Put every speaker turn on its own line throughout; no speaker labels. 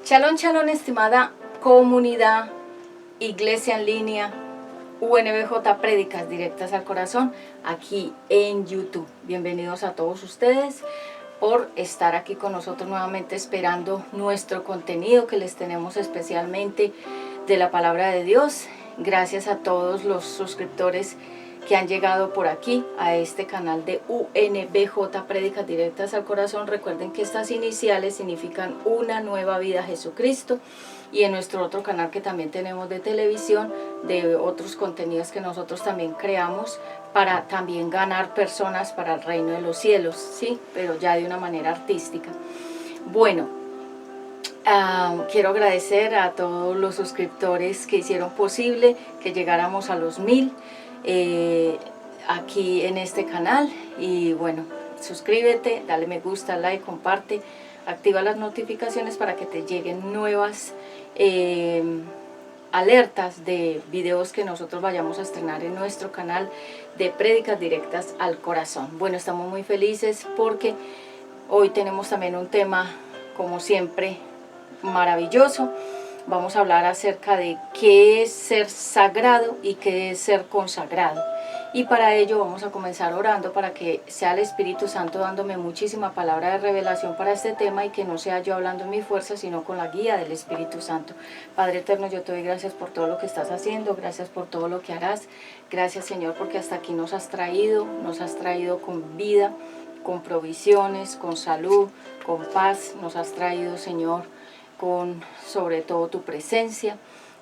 Shalom, shalom, estimada comunidad, iglesia en línea, UNBJ Prédicas Directas al Corazón, aquí en YouTube. Bienvenidos a todos ustedes por estar aquí con nosotros nuevamente esperando nuestro contenido que les tenemos especialmente de la Palabra de Dios. Gracias a todos los suscriptores que han llegado por aquí a este canal de UNBJ Prédicas Directas al Corazón. Recuerden que estas iniciales significan una nueva vida a Jesucristo, y en nuestro otro canal que también tenemos de televisión, de otros contenidos que nosotros también creamos para también ganar personas para el reino de los cielos, ¿sí? Pero ya de una manera artística. Bueno, quiero agradecer a todos los suscriptores que hicieron posible que llegáramos a los 1000 aquí en este canal. Y bueno, suscríbete, dale me gusta, like, comparte, activa las notificaciones para que te lleguen nuevas alertas de videos que nosotros vayamos a estrenar en nuestro canal de Prédicas Directas al Corazón. Bueno, estamos muy felices porque hoy tenemos también un tema, como siempre, maravilloso. Vamos a hablar acerca de qué es ser sagrado y qué es ser consagrado. Y para ello vamos a comenzar orando para que sea el Espíritu Santo dándome muchísima palabra de revelación para este tema, y que no sea yo hablando en mi fuerza, sino con la guía del Espíritu Santo. Padre eterno, yo te doy gracias por todo lo que estás haciendo, gracias por todo lo que harás. Gracias, Señor, porque hasta aquí nos has traído con vida, con provisiones, con salud, con paz. Nos has traído, Señor, con sobre todo tu presencia.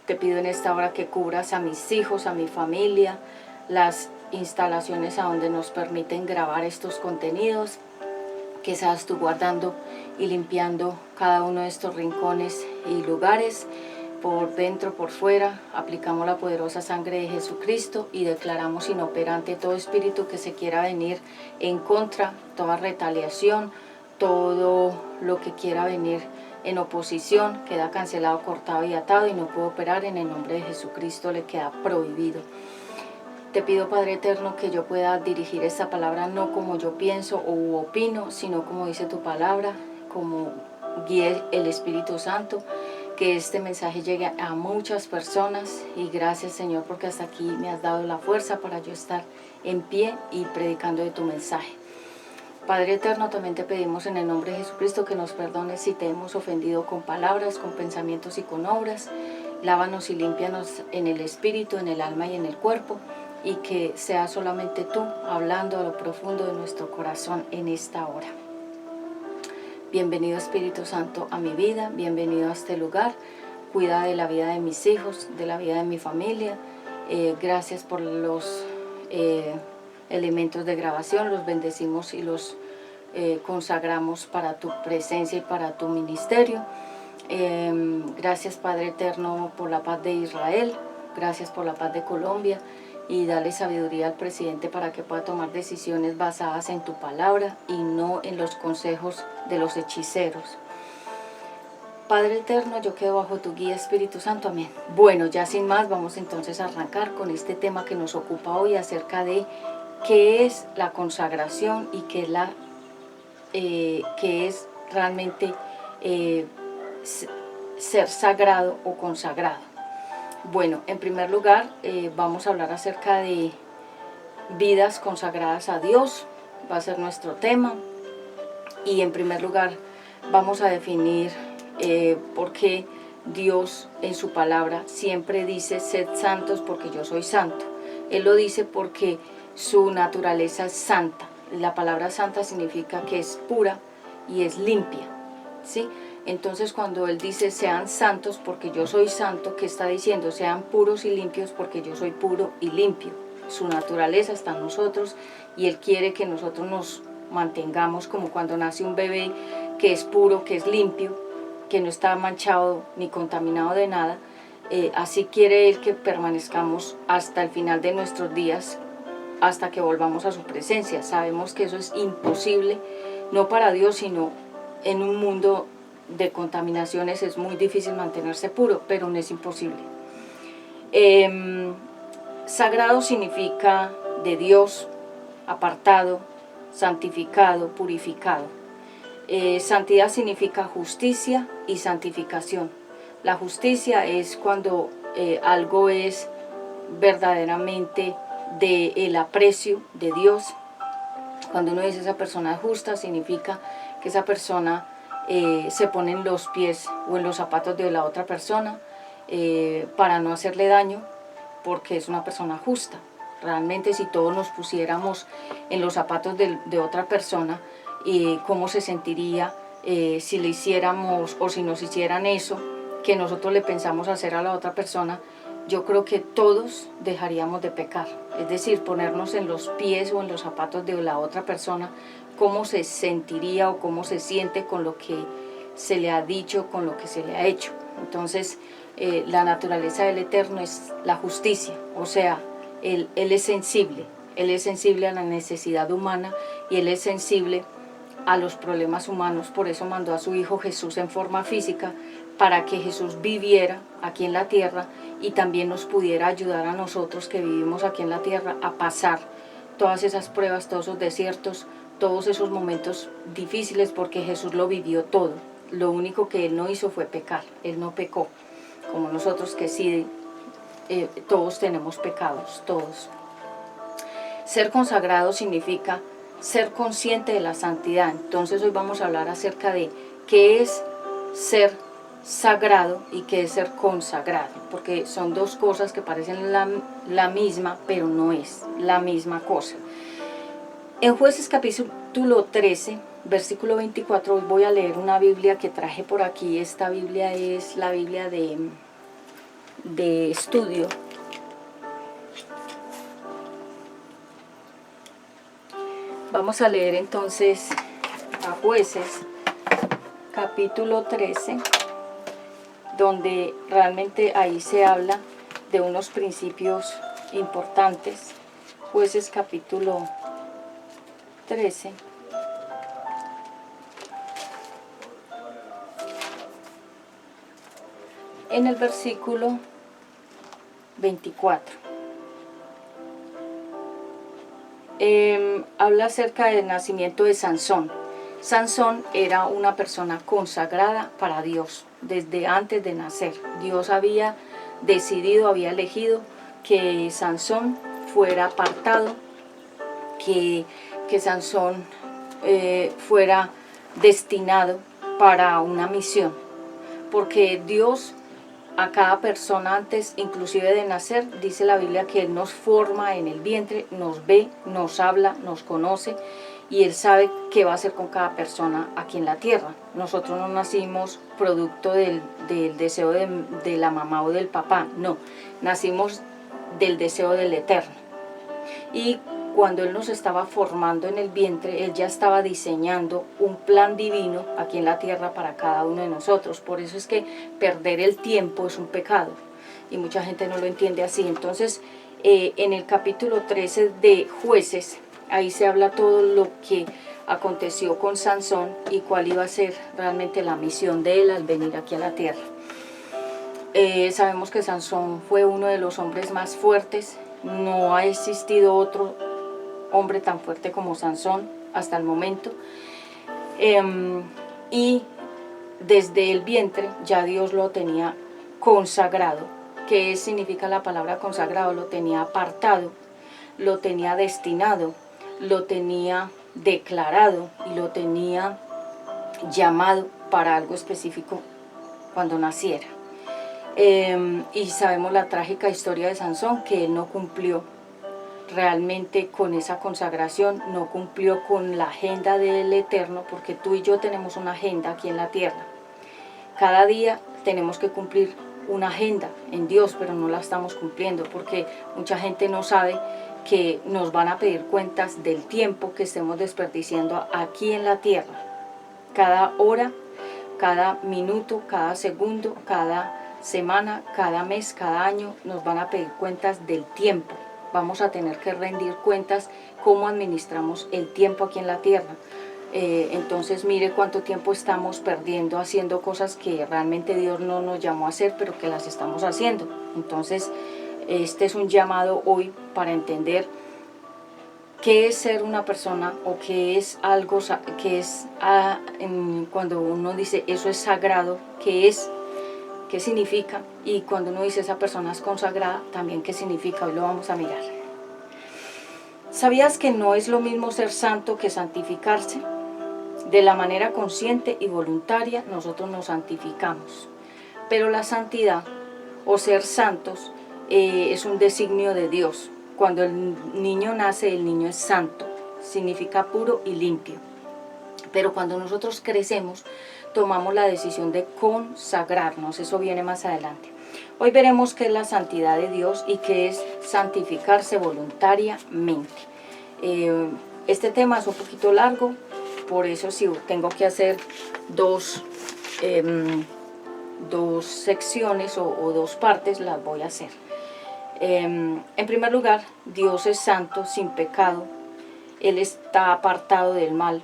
Te pido en esta hora que cubras a mis hijos, a mi familia, las instalaciones a donde nos permiten grabar estos contenidos, que seas tú guardando y limpiando cada uno de estos rincones y lugares, por dentro, por fuera. Aplicamos la poderosa sangre de Jesucristo y declaramos inoperante todo espíritu que se quiera venir en contra, toda retaliación, todo lo que quiera venir en oposición, queda cancelado, cortado y atado, y no puede operar. En el nombre de Jesucristo le queda prohibido. Te pido, Padre eterno, que yo pueda dirigir esta palabra no como yo pienso o opino, sino como dice tu palabra, como guíe el Espíritu Santo, que este mensaje llegue a muchas personas. Y gracias, Señor, porque hasta aquí me has dado la fuerza para yo estar en pie y predicando de tu mensaje. Padre eterno, también te pedimos en el nombre de Jesucristo que nos perdones si te hemos ofendido con palabras, con pensamientos y con obras. Lávanos y límpianos en el espíritu, en el alma y en el cuerpo, y que sea solamente tú hablando a lo profundo de nuestro corazón en esta hora. Bienvenido, Espíritu Santo, a mi vida, bienvenido a este lugar. Cuida de la vida de mis hijos, de la vida de mi familia. Gracias por los elementos de grabación, los bendecimos y los consagramos para tu presencia y para tu ministerio. Gracias, Padre eterno, por la paz de Israel, gracias por la paz de Colombia, y dale sabiduría al presidente para que pueda tomar decisiones basadas en tu palabra y no en los consejos de los hechiceros. Padre eterno, yo quedo bajo tu guía, Espíritu Santo, amén. Bueno, ya sin más, vamos entonces a arrancar con este tema que nos ocupa hoy, acerca de qué es la consagración y qué es realmente ser sagrado o consagrado. Bueno, en primer lugar, vamos a hablar acerca de vidas consagradas a Dios, va a ser nuestro tema. Y en primer lugar vamos a definir por qué Dios en su palabra siempre dice: sed santos porque yo soy santo. Él lo dice porque su naturaleza es santa. La palabra santa significa que es pura y es limpia, ¿sí? Entonces, cuando Él dice sean santos porque yo soy santo, ¿qué está diciendo? Sean puros y limpios porque yo soy puro y limpio. Su naturaleza está en nosotros y Él quiere que nosotros nos mantengamos como cuando nace un bebé, que es puro, que es limpio, que no está manchado ni contaminado de nada. Así quiere Él que permanezcamos hasta el final de nuestros días, hasta que volvamos a su presencia. Sabemos que eso es imposible, no para Dios, sino en un mundo de contaminaciones es muy difícil mantenerse puro, pero no es imposible. Sagrado significa de Dios, apartado, santificado, purificado. Santidad significa justicia y santificación. La justicia es cuando algo es verdaderamente del aprecio de Dios. Cuando uno dice esa persona es justa, significa que esa persona se pone en los pies o en los zapatos de la otra persona para no hacerle daño, porque es una persona justa. Realmente, si todos nos pusiéramos en los zapatos de otra persona, cómo se sentiría si le hiciéramos o si nos hicieran eso que nosotros le pensamos hacer a la otra persona, yo creo que todos dejaríamos de pecar. Es decir, ponernos en los pies o en los zapatos de la otra persona, cómo se sentiría o cómo se siente con lo que se le ha dicho, con lo que se le ha hecho. Entonces, la naturaleza del Eterno es la justicia, o sea, Él es sensible a la necesidad humana y Él es sensible a los problemas humanos. Por eso mandó a su Hijo Jesús en forma física, para que Jesús viviera aquí en la tierra y también nos pudiera ayudar a nosotros que vivimos aquí en la tierra a pasar todas esas pruebas, todos esos desiertos, todos esos momentos difíciles, porque Jesús lo vivió todo. Lo único que Él no hizo fue pecar, Él no pecó, como nosotros que sí, todos tenemos pecados, todos. Ser consagrado significa ser consciente de la santidad. Entonces hoy vamos a hablar acerca de qué es ser sagrado y qué es ser consagrado, porque son dos cosas que parecen la misma, pero no es la misma cosa. En Jueces capítulo 13, versículo 24, hoy voy a leer una Biblia que traje por aquí. Esta Biblia es la Biblia de estudio. Vamos a leer entonces a Jueces capítulo 13, donde realmente ahí se habla de unos principios importantes. Jueces capítulo 13. En el versículo 24. Habla acerca del nacimiento de Sansón. Sansón era una persona consagrada para Dios desde antes de nacer. Dios había decidido, había elegido que Sansón fuera apartado, que Sansón fuera destinado para una misión, porque Dios a cada persona antes inclusive de nacer, dice la Biblia que Él nos forma en el vientre, nos ve, nos habla, nos conoce, y Él sabe qué va a hacer con cada persona aquí en la tierra. Nosotros no nacimos producto del deseo de la mamá o del papá, no, nacimos del deseo del Eterno. Y cuando Él nos estaba formando en el vientre, Él ya estaba diseñando un plan divino aquí en la tierra para cada uno de nosotros. Por eso es que perder el tiempo es un pecado, y mucha gente no lo entiende así. Entonces, en el capítulo 13 de Jueces, ahí se habla todo lo que aconteció con Sansón y cuál iba a ser realmente la misión de él al venir aquí a la tierra. Sabemos que Sansón fue uno de los hombres más fuertes. No ha existido otro hombre tan fuerte como Sansón hasta el momento. Y desde el vientre ya Dios lo tenía consagrado. ¿Qué significa la palabra consagrado? Lo tenía apartado, lo tenía destinado, lo tenía declarado y lo tenía llamado para algo específico cuando naciera. Y sabemos la trágica historia de Sansón, que él no cumplió realmente con esa consagración, no cumplió con la agenda del Eterno, porque tú y yo tenemos una agenda aquí en la tierra. Cada día tenemos que cumplir una agenda en Dios, pero no la estamos cumpliendo porque mucha gente no sabe que nos van a pedir cuentas del tiempo que estemos desperdiciando aquí en la tierra. Cada hora, cada minuto, cada segundo, cada semana, cada mes, cada año nos van a pedir cuentas del tiempo. Vamos a tener que rendir cuentas cómo administramos el tiempo aquí en la tierra. Entonces mire cuánto tiempo estamos perdiendo haciendo cosas que realmente Dios no nos llamó a hacer, pero que las estamos haciendo. Entonces este es un llamado hoy para entender ¿qué es ser una persona o qué es algo que es cuando uno dice eso es sagrado? ¿Qué es? ¿Qué significa? Y cuando uno dice esa persona es consagrada, también qué significa. Hoy lo vamos a mirar. ¿Sabías que no es lo mismo ser santo que santificarse? De la manera consciente y voluntaria nosotros nos santificamos, pero la santidad o ser santos es un designio de Dios. Cuando el niño nace, el niño es santo, significa puro y limpio. Pero cuando nosotros crecemos, tomamos la decisión de consagrarnos. Eso viene más adelante. Hoy veremos qué es la santidad de Dios y qué es santificarse voluntariamente. Este tema es un poquito largo, por eso si tengo que hacer dos secciones o dos partes, las voy a hacer. En primer lugar, Dios es santo, sin pecado. Él está apartado del mal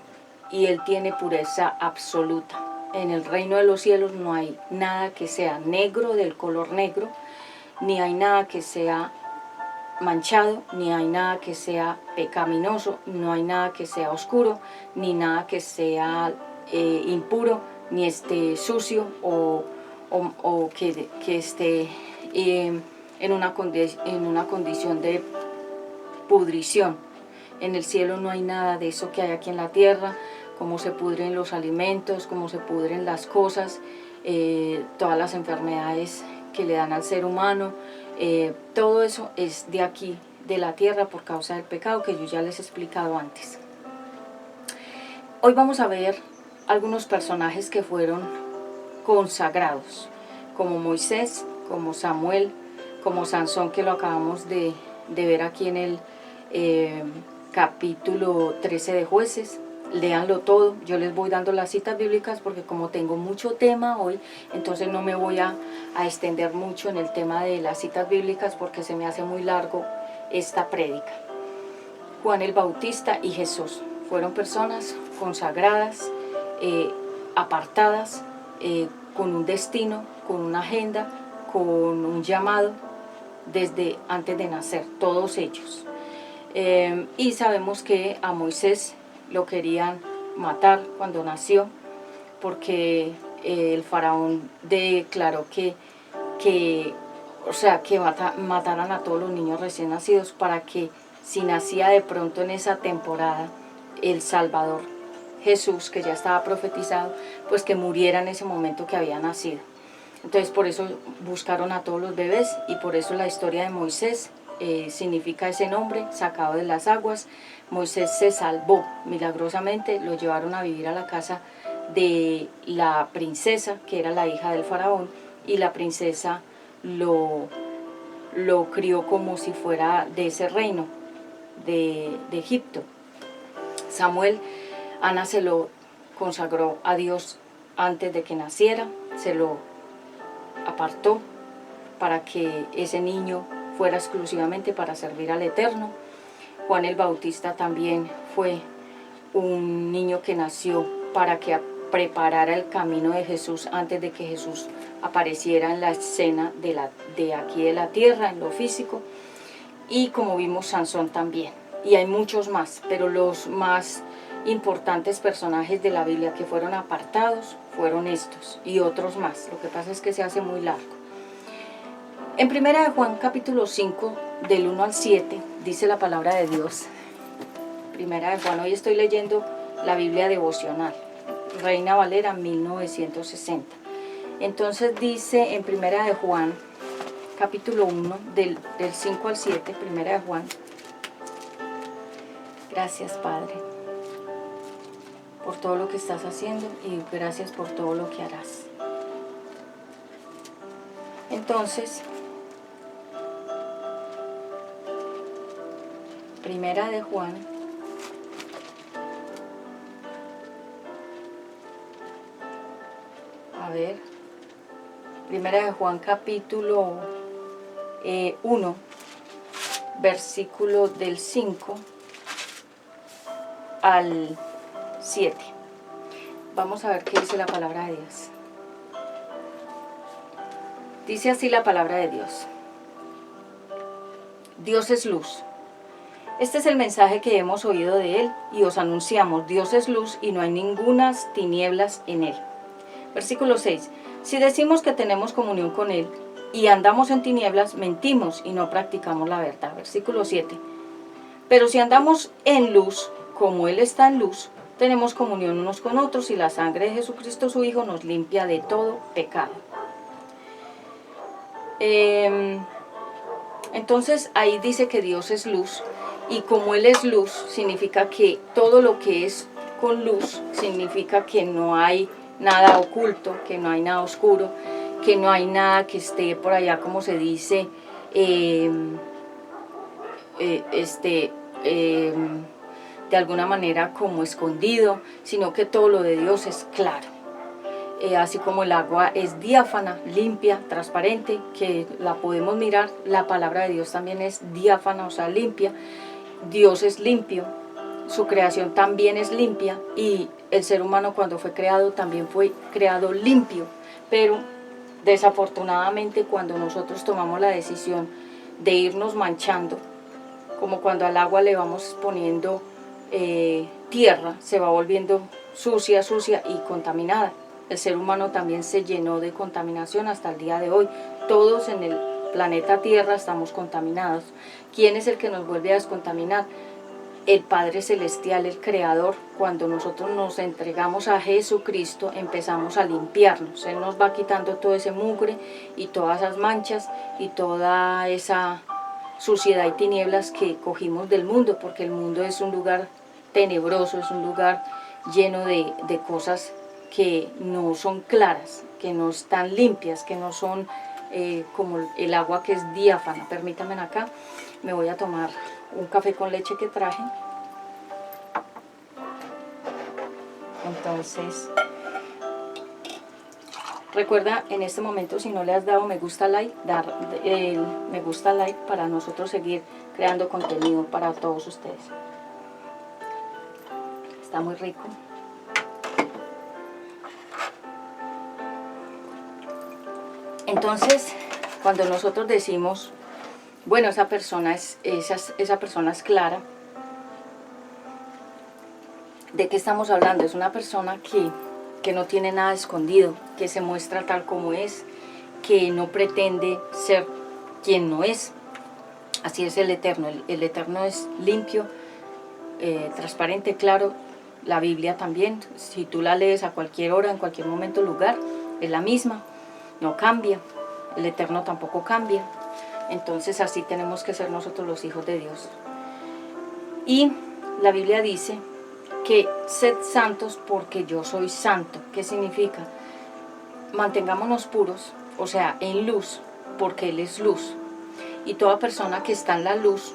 y Él tiene pureza absoluta. En el reino de los cielos no hay nada que sea negro, del color negro, ni hay nada que sea manchado, ni hay nada que sea pecaminoso, no hay nada que sea oscuro, ni nada que sea impuro, ni esté sucio o que esté en una condición de pudrición. En el cielo no hay nada de eso que hay aquí en la tierra, cómo se pudren los alimentos, cómo se pudren las cosas, todas las enfermedades que le dan al ser humano, todo eso es de aquí, de la tierra, por causa del pecado que yo ya les he explicado antes. Hoy vamos a ver algunos personajes que fueron consagrados, como Moisés, como Samuel, como Sansón, que lo acabamos de ver aquí en el capítulo 13 de Jueces. Léanlo todo, yo les voy dando las citas bíblicas porque como tengo mucho tema hoy, entonces no me voy a extender mucho en el tema de las citas bíblicas porque se me hace muy largo esta prédica. Juan el Bautista y Jesús fueron personas consagradas, apartadas, con un destino, con una agenda, con un llamado desde antes de nacer, todos ellos. Y sabemos que a Moisés lo querían matar cuando nació porque el faraón declaró que mataran a todos los niños recién nacidos para que si nacía de pronto en esa temporada el Salvador Jesús, que ya estaba profetizado, pues que muriera en ese momento que había nacido. Entonces por eso buscaron a todos los bebés y por eso la historia de Moisés significa ese nombre, sacado de las aguas. Moisés se salvó milagrosamente, lo llevaron a vivir a la casa de la princesa, que era la hija del faraón, y la princesa lo crió como si fuera de ese reino de Egipto. Samuel, Ana se lo consagró a Dios antes de que naciera, se lo apartó para que ese niño fuera exclusivamente para servir al Eterno. Juan el Bautista también fue un niño que nació para que preparara el camino de Jesús antes de que Jesús apareciera en la escena de aquí de la tierra, en lo físico. Y como vimos, Sansón también. Y hay muchos más, pero los más importantes personajes de la Biblia que fueron apartados fueron estos y otros más. Lo que pasa es que se hace muy largo. En 1 de Juan capítulo 5, del 1 al 7, dice la palabra de Dios. 1 de Juan, hoy estoy leyendo la Biblia devocional, Reina Valera 1960. Entonces dice en 1 de Juan capítulo 1, del 5 al 7, 1 de Juan. Gracias, Padre, por todo lo que estás haciendo y gracias por todo lo que harás. Entonces, 1 de Juan, a ver, 1 de Juan capítulo 1, versículo del 5 al 7. Vamos a ver qué dice la palabra de Dios. Dice así la palabra de Dios. Dios es luz, Este es el mensaje que hemos oído de Él y os anunciamos: Dios es luz y no hay ningunas tinieblas en Él. Versículo 6. Si decimos que tenemos comunión con Él y andamos en tinieblas, mentimos y no practicamos la verdad. Versículo 7. Pero si andamos en luz, como Él está en luz, tenemos comunión unos con otros y la sangre de Jesucristo su Hijo nos limpia de todo pecado. Entonces ahí dice que Dios es luz, y como Él es luz, significa que todo lo que es con luz, significa que no hay nada oculto, que no hay nada oscuro, que no hay nada que esté por allá, como se dice, de alguna manera como escondido, sino que todo lo de Dios es claro. Así como el agua es diáfana, limpia, transparente, que la podemos mirar, la palabra de Dios también es diáfana, o sea, limpia. Dios es limpio, su creación también es limpia, y el ser humano cuando fue creado también fue creado limpio, pero desafortunadamente cuando nosotros tomamos la decisión de irnos manchando, como cuando al agua le vamos poniendo tierra, se va volviendo sucia y contaminada. El ser humano también se llenó de contaminación hasta el día de hoy. Todos en el planeta Tierra estamos contaminados. ¿Quién es el que nos vuelve a descontaminar? El Padre Celestial, el Creador. Cuando nosotros nos entregamos a Jesucristo, empezamos a limpiarnos. Él nos va quitando todo ese mugre y todas esas manchas y toda esa suciedad y tinieblas que cogimos del mundo, porque el mundo es un lugar tenebroso, es un lugar lleno de cosas que no son claras, que no están limpias, que no son como el agua que es diáfana. Permítanme acá, me voy a tomar un café con leche que traje. Entonces, recuerda en este momento, si no le has dado me gusta like, dar me gusta like para nosotros seguir creando contenido para todos ustedes. Está muy rico. Entonces, cuando nosotros decimos, bueno, esa persona es clara, ¿de qué estamos hablando? Es una persona que no tiene nada escondido, que se muestra tal como es, que no pretende ser quien no es. Así es el Eterno. El Eterno es limpio, transparente, claro. La Biblia también, si tú la lees a cualquier hora, en cualquier momento, lugar, es la misma, no cambia. El Eterno tampoco cambia. Entonces así tenemos que ser nosotros los hijos de Dios. Y la Biblia dice que sed santos porque yo soy santo. ¿Qué significa? Mantengámonos puros, o sea, en luz, porque Él es luz. Y toda persona que está en la luz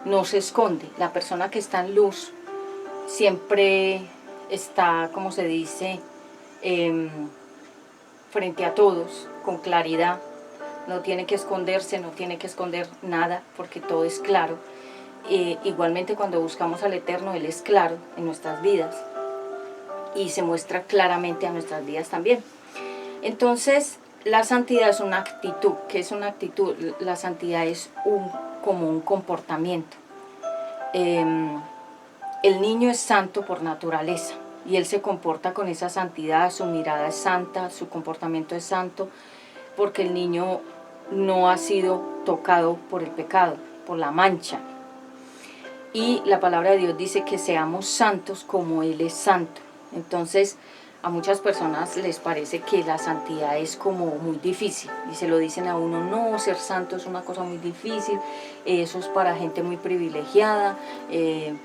no se esconde. La persona que está en luz siempre está, como se dice, frente a todos, con claridad. No tiene que esconderse, no tiene que esconder nada, porque todo es claro. Igualmente cuando buscamos al Eterno, Él es claro en nuestras vidas y se muestra claramente a nuestras vidas también. Entonces, la santidad es una actitud. ¿Qué es una actitud? La santidad es como un comportamiento. El niño es santo por naturaleza y él se comporta con esa santidad, su mirada es santa, su comportamiento es santo, porque el niño no ha sido tocado por el pecado, por la mancha. Y la palabra de Dios dice que seamos santos como Él es santo. Entonces, a muchas personas les parece que la santidad es como muy difícil. Y se lo dicen a uno, no, ser santo es una cosa muy difícil, eso es para gente muy privilegiada,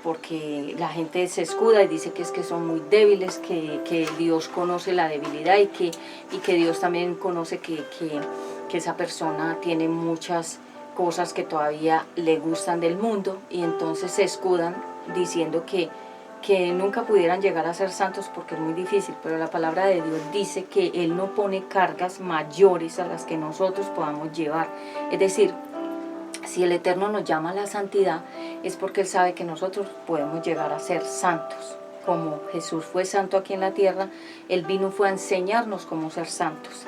porque la gente se escuda y dice que es que son muy débiles, que Dios conoce la debilidad y que Dios también conoce que esa persona tiene muchas cosas que todavía le gustan del mundo, y entonces se escudan diciendo que nunca pudieran llegar a ser santos porque es muy difícil. Pero la palabra de Dios dice que Él no pone cargas mayores a las que nosotros podamos llevar. Es decir, si el Eterno nos llama a la santidad, es porque Él sabe que nosotros podemos llegar a ser santos. Como Jesús fue santo aquí en la tierra, Él fue a enseñarnos cómo ser santos.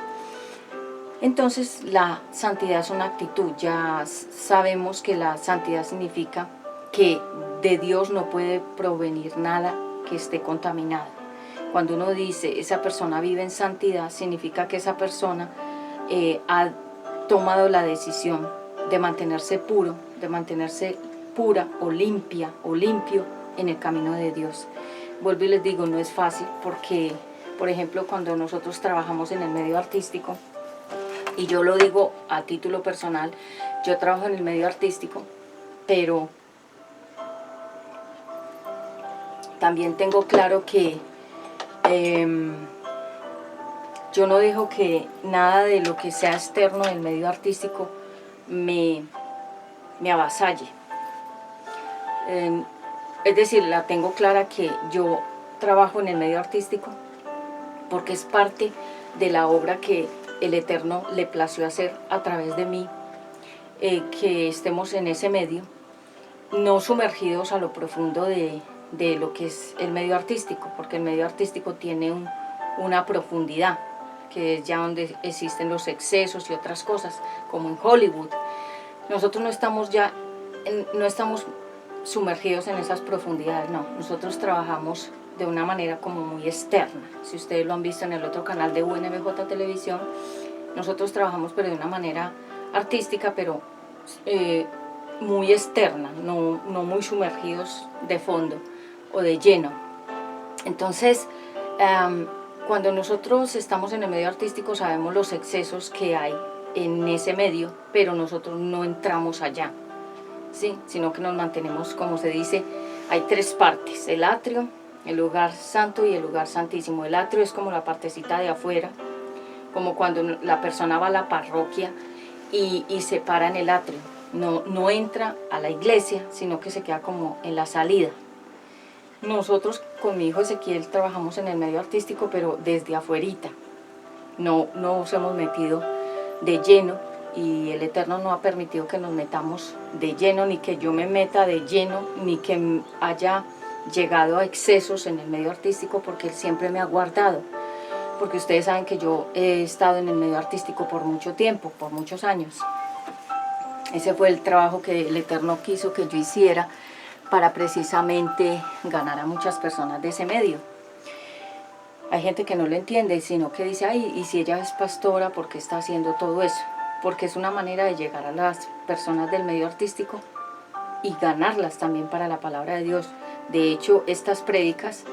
Entonces la santidad es una actitud. Ya sabemos que la santidad significa que de Dios no puede provenir nada que esté contaminado. Cuando uno dice esa persona vive en santidad, significa que esa persona ha tomado la decisión de mantenerse puro, de mantenerse pura o limpia o limpio en el camino de Dios. Vuelvo y les digo, no es fácil porque, por ejemplo, cuando nosotros trabajamos en el medio artístico, y yo lo digo a título personal, yo trabajo en el medio artístico, pero también tengo claro que yo no dejo que nada de lo que sea externo del medio artístico me avasalle. Es decir, la tengo clara que yo trabajo en el medio artístico porque es parte de la obra que el Eterno le plació hacer a través de mí, que estemos en ese medio, no sumergidos a lo profundo de lo que es el medio artístico, porque el medio artístico tiene una profundidad, que es ya donde existen los excesos y otras cosas, como en Hollywood. Nosotros no estamos sumergidos en esas profundidades, no. Nosotros trabajamos de una manera como muy externa. Si ustedes lo han visto en el otro canal de UNBJ Televisión, nosotros trabajamos pero de una manera artística, pero muy externa, no muy sumergidos de fondo o de lleno. Entonces, cuando nosotros estamos en el medio artístico sabemos los excesos que hay en ese medio, pero nosotros no entramos allá, ¿sí? Sino que nos mantenemos, como se dice, hay tres partes: el atrio, el lugar santo y el lugar santísimo. El atrio es como la partecita de afuera, como cuando la persona va a la parroquia y se para en el atrio. No entra a la iglesia, sino que se queda como en la salida. Nosotros con mi hijo Ezequiel trabajamos en el medio artístico, pero desde afuerita. No nos hemos metido de lleno, y el Eterno no ha permitido que nos metamos de lleno, ni que yo me meta de lleno, ni que haya llegado a excesos en el medio artístico, porque Él siempre me ha guardado. Porque ustedes saben que yo he estado en el medio artístico por mucho tiempo, por muchos años. Ese fue el trabajo que el Eterno quiso que yo hiciera para precisamente ganar a muchas personas de ese medio. Hay gente que no lo entiende, sino que dice, ay, y si ella es pastora, ¿por qué está haciendo todo eso? Porque es una manera de llegar a las personas del medio artístico y ganarlas también para la palabra de Dios. De hecho, estas prédicas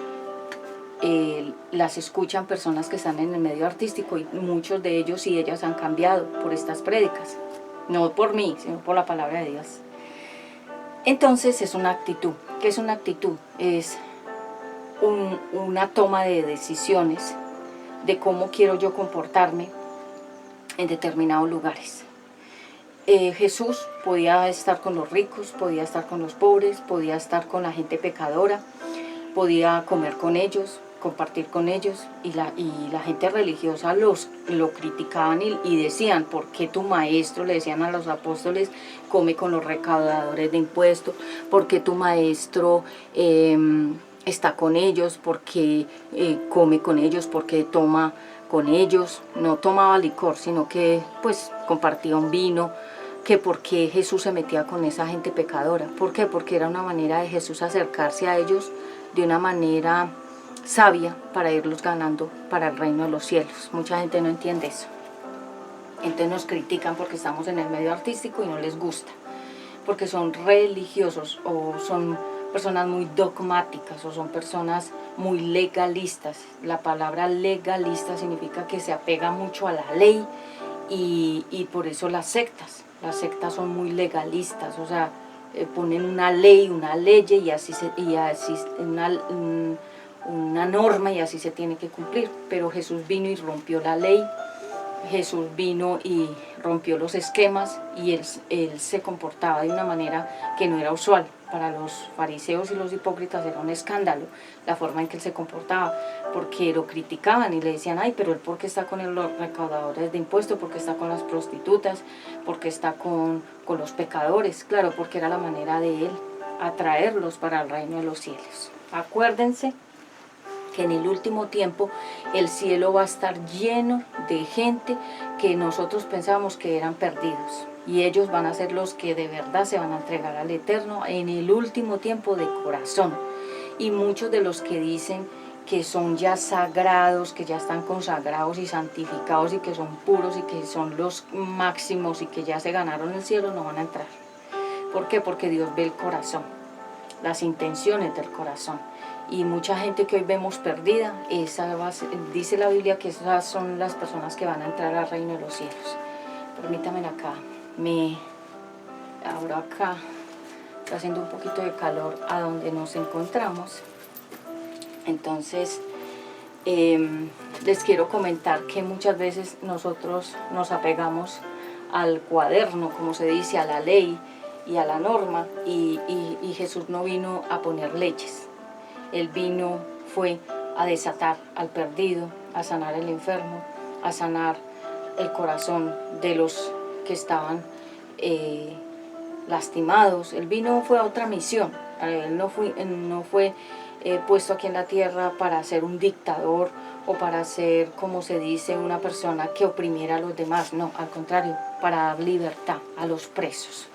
las escuchan personas que están en el medio artístico, y muchos de ellos y ellas han cambiado por estas prédicas. No por mí, sino por la palabra de Dios. Entonces es una actitud. ¿Qué es una actitud? Es una toma de decisiones de cómo quiero yo comportarme en determinados lugares. Jesús podía estar con los ricos, podía estar con los pobres, podía estar con la gente pecadora, podía comer con ellos, compartir con ellos, y la gente religiosa lo criticaban y decían, ¿por qué tu maestro, le decían a los apóstoles, come con los recaudadores de impuestos? ¿Por qué tu maestro está con ellos? ¿Por qué come con ellos? ¿Por qué toma con ellos? No tomaba licor, sino que pues compartía un vino. Que por qué Jesús se metía con esa gente pecadora. ¿Por qué? Porque era una manera de Jesús acercarse a ellos de una manera sabia para irlos ganando para el reino de los cielos. Mucha gente no entiende eso. Entonces nos critican porque estamos en el medio artístico y no les gusta, porque son religiosos o son personas muy dogmáticas o son personas muy legalistas. La palabra legalista significa que se apega mucho a la ley, y por eso las sectas son muy legalistas, o sea, ponen una ley, una ley y así una norma, y así se tiene que cumplir. Pero Jesús vino y rompió la ley, Jesús vino y rompió los esquemas, y él se comportaba de una manera que no era usual. Para los fariseos y los hipócritas era un escándalo la forma en que él se comportaba, porque lo criticaban y le decían, ay, pero él ¿por qué está con los recaudadores de impuestos? ¿Por qué está con las prostitutas? ¿Por qué está con los pecadores? Claro, porque era la manera de él atraerlos para el reino de los cielos. Acuérdense que en el último tiempo el cielo va a estar lleno de gente que nosotros pensábamos que eran perdidos. y ellos van a ser los que de verdad se van a entregar al Eterno en el último tiempo de corazón. Y muchos de los que dicen que son ya sagrados, que ya están consagrados y santificados y que son puros y que son los máximos y que ya se ganaron el cielo, no van a entrar. ¿Por qué? Porque Dios ve el corazón, las intenciones del corazón. Y mucha gente que hoy vemos perdida, dice la Biblia que esas son las personas que van a entrar al reino de los cielos. Permítanme acá, abro acá, está haciendo un poquito de calor a donde nos encontramos. Entonces, les quiero comentar que muchas veces nosotros nos apegamos al cuaderno, como se dice, a la ley y a la norma, y Jesús no vino a poner leyes. Él fue a desatar al perdido, a sanar el enfermo, a sanar el corazón de los que estaban lastimados. Él fue a otra misión. Él no fue puesto aquí en la tierra para ser un dictador o para ser, como se dice, una persona que oprimiera a los demás. No, al contrario, para dar libertad a los presos.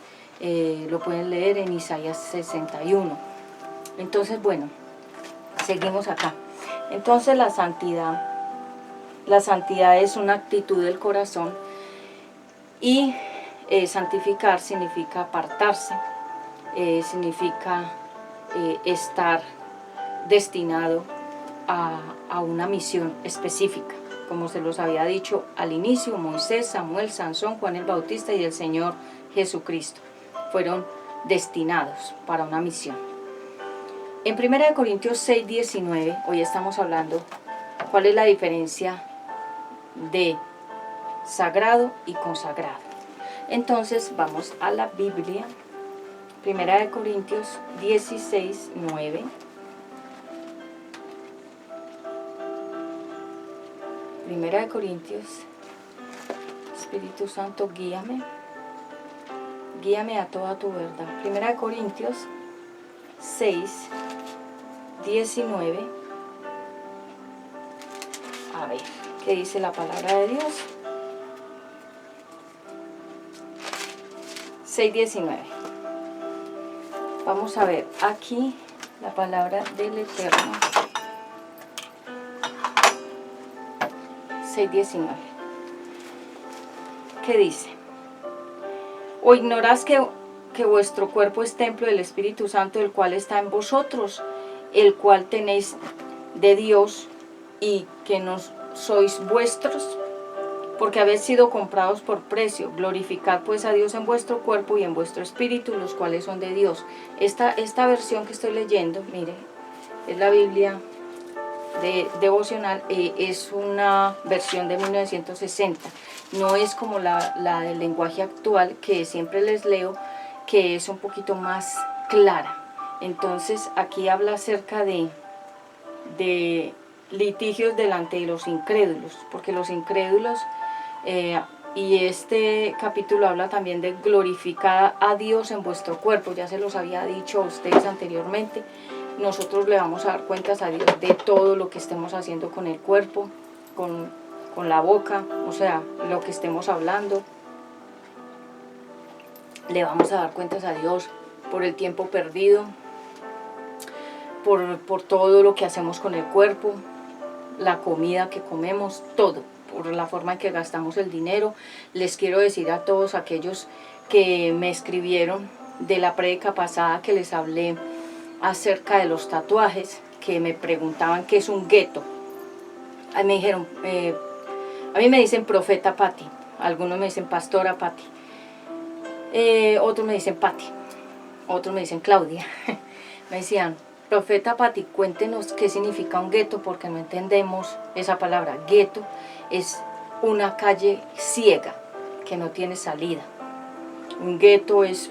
Lo pueden leer en Isaías 61. Entonces, bueno, seguimos acá. Entonces la santidad es una actitud del corazón, y santificar significa apartarse, significa estar destinado a una misión específica. Como se los había dicho al inicio, Moisés, Samuel, Sansón, Juan el Bautista y el Señor Jesucristo fueron destinados para una misión. En 1 Corintios 6, 19, hoy estamos hablando cuál es la diferencia de sagrado y consagrado. Entonces vamos a la Biblia, 1 Corintios 16, 9. Primera de Corintios, Espíritu Santo, guíame a toda tu verdad. Primera de Corintios 6, 19. A ver, ¿qué dice la palabra de Dios? 6, 19. Vamos a ver aquí la palabra del Eterno. 6:19. ¿Qué dice? ¿O ignorás que vuestro cuerpo es templo del Espíritu Santo, el cual está en vosotros, el cual tenéis de Dios, y que no sois vuestros? Porque habéis sido comprados por precio. Glorificad pues a Dios en vuestro cuerpo y en vuestro espíritu, los cuales son de Dios. Esta versión que estoy leyendo, mire, es la Biblia devocional, es una versión de 1960, no es como la del lenguaje actual que siempre les leo, que es un poquito más clara. Entonces aquí habla acerca de litigios delante de los incrédulos, porque los incrédulos, y este capítulo habla también de glorificar a Dios en vuestro cuerpo. Ya se los había dicho a ustedes anteriormente. Nosotros le vamos a dar cuentas a Dios de todo lo que estemos haciendo con el cuerpo, con la boca, o sea, lo que estemos hablando. Le vamos a dar cuentas a Dios por el tiempo perdido, por todo lo que hacemos con el cuerpo, la comida que comemos, todo, por la forma en que gastamos el dinero. Les quiero decir a todos aquellos que me escribieron de la prédica pasada que les hablé acerca de los tatuajes, que me preguntaban qué es un gueto. Ahí me dijeron, a mí me dicen profeta Patti, algunos me dicen pastora Patti, otros me dicen Patti, otros me dicen Claudia. Me decían, profeta Patti, cuéntenos qué significa un gueto, porque no entendemos esa palabra. Gueto es una calle ciega que no tiene salida. Un gueto es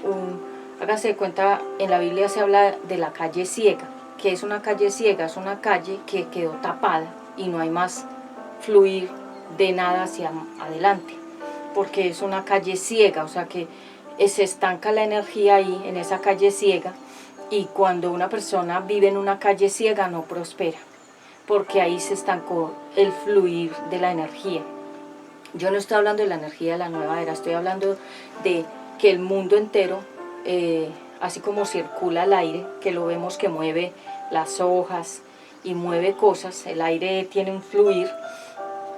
hágase de cuenta, en la Biblia se habla de la calle ciega. ¿Qué es una calle ciega? Es una calle que quedó tapada y no hay más fluir de nada hacia adelante, porque es una calle ciega, o sea que se estanca la energía ahí, en esa calle ciega, y cuando una persona vive en una calle ciega no prospera, porque ahí se estancó el fluir de la energía. Yo no estoy hablando de la energía de la nueva era, estoy hablando de que el mundo entero, así como circula el aire, que lo vemos que mueve las hojas y mueve cosas, el aire tiene un fluir.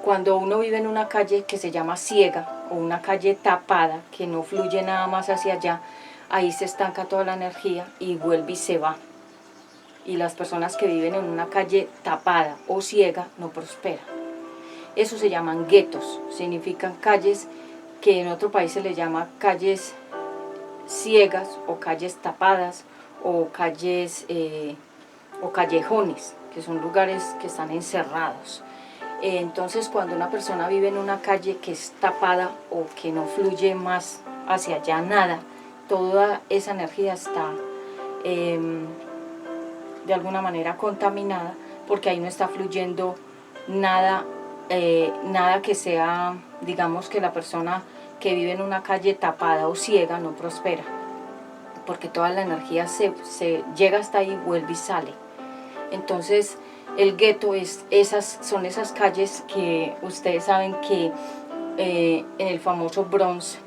Cuando uno vive en una calle que se llama ciega o una calle tapada, que no fluye nada más hacia allá, ahí se estanca toda la energía y vuelve y se va. Y las personas que viven en una calle tapada o ciega no prosperan. Eso se llaman guetos, significan calles que en otro país se les llama calles ciegas o calles tapadas o calles o callejones, que son lugares que están encerrados. Entonces cuando una persona vive en una calle que es tapada o que no fluye más hacia allá nada, toda esa energía está de alguna manera contaminada, porque ahí no está fluyendo nada, nada que sea, digamos que la persona que vive en una calle tapada o ciega no prospera, porque toda la energía se llega hasta ahí, vuelve y sale. Entonces el gueto son esas calles que ustedes saben que en el famoso Bronx,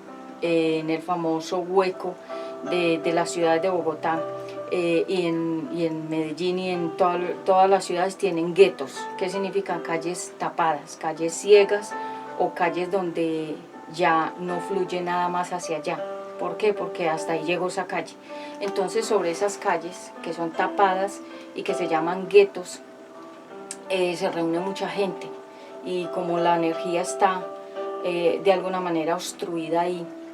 en el famoso hueco de la ciudad de Bogotá, y en Medellín y en todas las ciudades tienen guetos, que significan calles tapadas, calles ciegas o calles donde ya no fluye nada más hacia allá. ¿Por qué? Porque hasta ahí llegó esa calle. Entonces sobre esas calles que son tapadas y que se llaman guetos, se reúne mucha gente, y como la energía está de alguna manera obstruida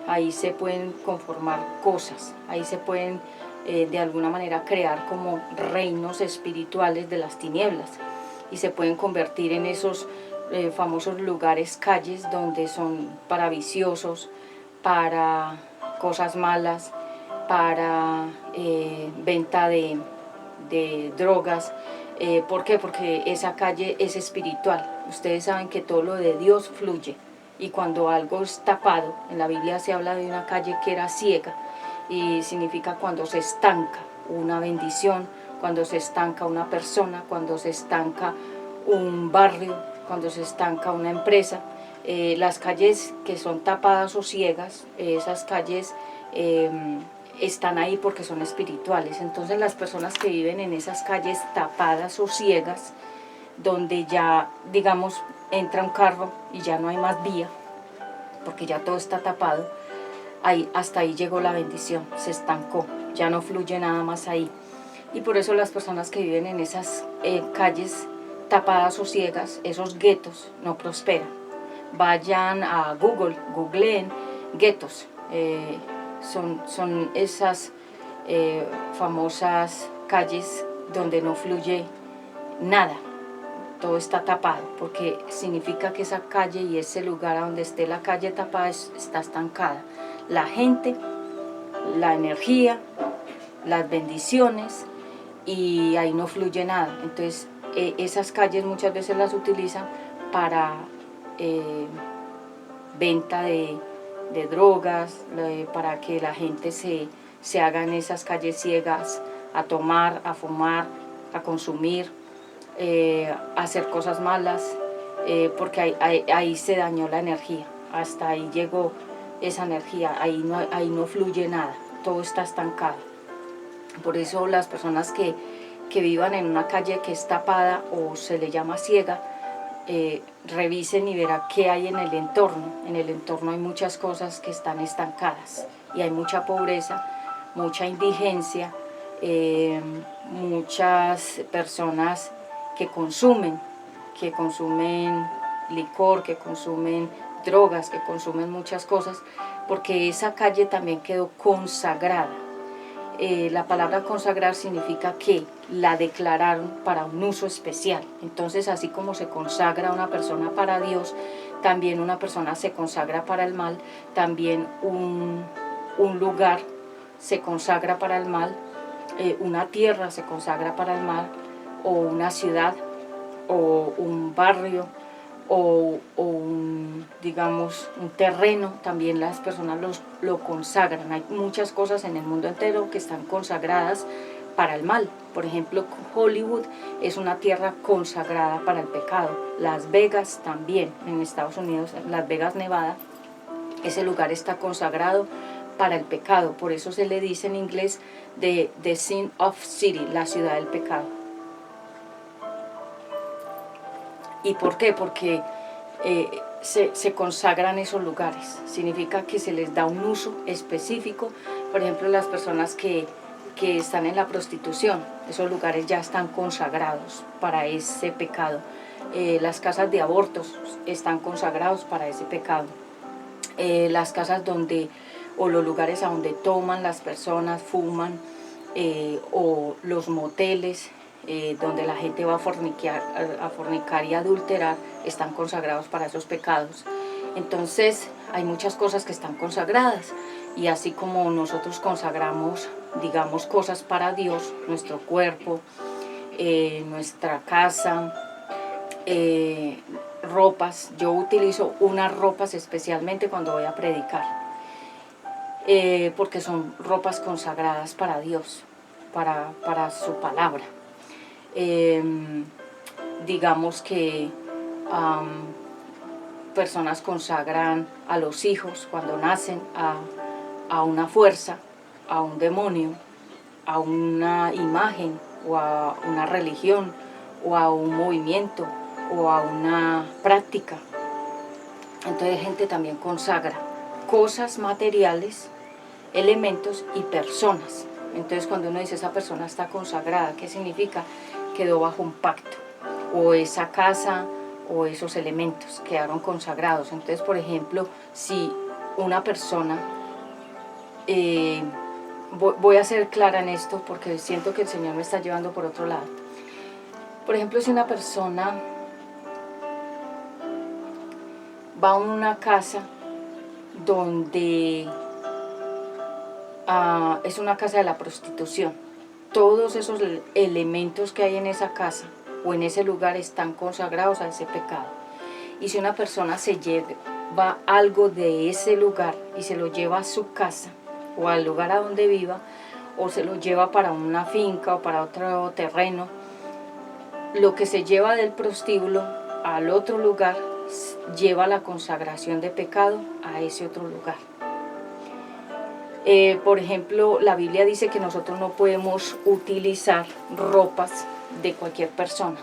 ahí se pueden conformar cosas, ahí se pueden de alguna manera crear como reinos espirituales de las tinieblas, y se pueden convertir en esos famosos lugares, calles, donde son para viciosos, para cosas malas, para venta de drogas. ¿Por qué? Porque esa calle es espiritual. Ustedes saben que todo lo de Dios fluye, y cuando algo es tapado, en la Biblia se habla de una calle que era ciega, y significa cuando se estanca una bendición, cuando se estanca una persona, cuando se estanca un barrio, cuando se estanca una empresa. Las calles que son tapadas o ciegas, esas calles están ahí porque son espirituales. Entonces las personas que viven en esas calles tapadas o ciegas, donde ya, digamos, entra un carro y ya no hay más vía, porque ya todo está tapado, hasta ahí llegó la bendición, se estancó, ya no fluye nada más ahí. Y por eso las personas que viven en esas calles tapadas o ciegas, esos guetos, no prosperan. Vayan a Google, googleen guetos. Son esas famosas calles donde no fluye nada, todo está tapado, porque significa que esa calle y ese lugar a donde esté la calle tapada está estancada. La gente, la energía, las bendiciones, y ahí no fluye nada. Entonces esas calles muchas veces las utilizan para venta de drogas, para que la gente se haga en esas calles ciegas a tomar, a fumar, a consumir, a hacer cosas malas, porque ahí se dañó la energía, hasta ahí llegó esa energía, ahí no fluye nada, todo está estancado. Por eso las personas que vivan en una calle que es tapada o se le llama ciega, revisen y verá qué hay en el entorno. En el entorno hay muchas cosas que están estancadas, y hay mucha pobreza, mucha indigencia, muchas personas que consumen licor, que consumen drogas, que consumen muchas cosas, porque esa calle también quedó consagrada. La palabra consagrar significa que la declararon para un uso especial. Entonces, así como se consagra una persona para Dios, también una persona se consagra para el mal, también un lugar se consagra para el mal, una tierra se consagra para el mal, o una ciudad, o un barrio, o digamos un terreno, también las personas lo consagran. Hay muchas cosas en el mundo entero que están consagradas para el mal. Por ejemplo, Hollywood es una tierra consagrada para el pecado. Las Vegas también, en Estados Unidos, Las Vegas, Nevada, ese lugar está consagrado para el pecado, por eso se le dice en inglés The Sin of City, la ciudad del pecado. ¿Y por qué? Porque se consagran esos lugares, significa que se les da un uso específico. Por ejemplo, las personas que están en la prostitución, esos lugares ya están consagrados para ese pecado. Las casas de abortos están consagrados para ese pecado. Las casas donde, o los lugares a donde toman las personas, fuman, o los moteles, donde la gente va a fornicar y adulterar, están consagrados para esos pecados. Entonces hay muchas cosas que están consagradas, y así como nosotros consagramos, digamos, cosas para Dios, nuestro cuerpo, nuestra casa, ropas. Yo utilizo unas ropas especialmente cuando voy a predicar, porque son ropas consagradas para Dios, para su palabra. Digamos que personas consagran a los hijos cuando nacen a una fuerza, a un demonio, a una imagen, o a una religión, o a un movimiento, o a una práctica. Entonces gente también consagra cosas materiales, elementos y personas. Entonces cuando uno dice esa persona está consagrada, ¿qué significa? Quedó bajo un pacto, o esa casa o esos elementos quedaron consagrados. Entonces, por ejemplo, si una persona, voy a ser clara en esto porque siento que el Señor me está llevando por otro lado. Por ejemplo, si una persona va a una casa donde es una casa de la prostitución, todos esos elementos que hay en esa casa o en ese lugar están consagrados a ese pecado. Y si una persona se lleva algo de ese lugar y se lo lleva a su casa o al lugar a donde viva, o se lo lleva para una finca o para otro terreno, lo que se lleva del prostíbulo al otro lugar lleva la consagración de pecado a ese otro lugar. Por ejemplo, la Biblia dice que nosotros no podemos utilizar ropas de cualquier persona,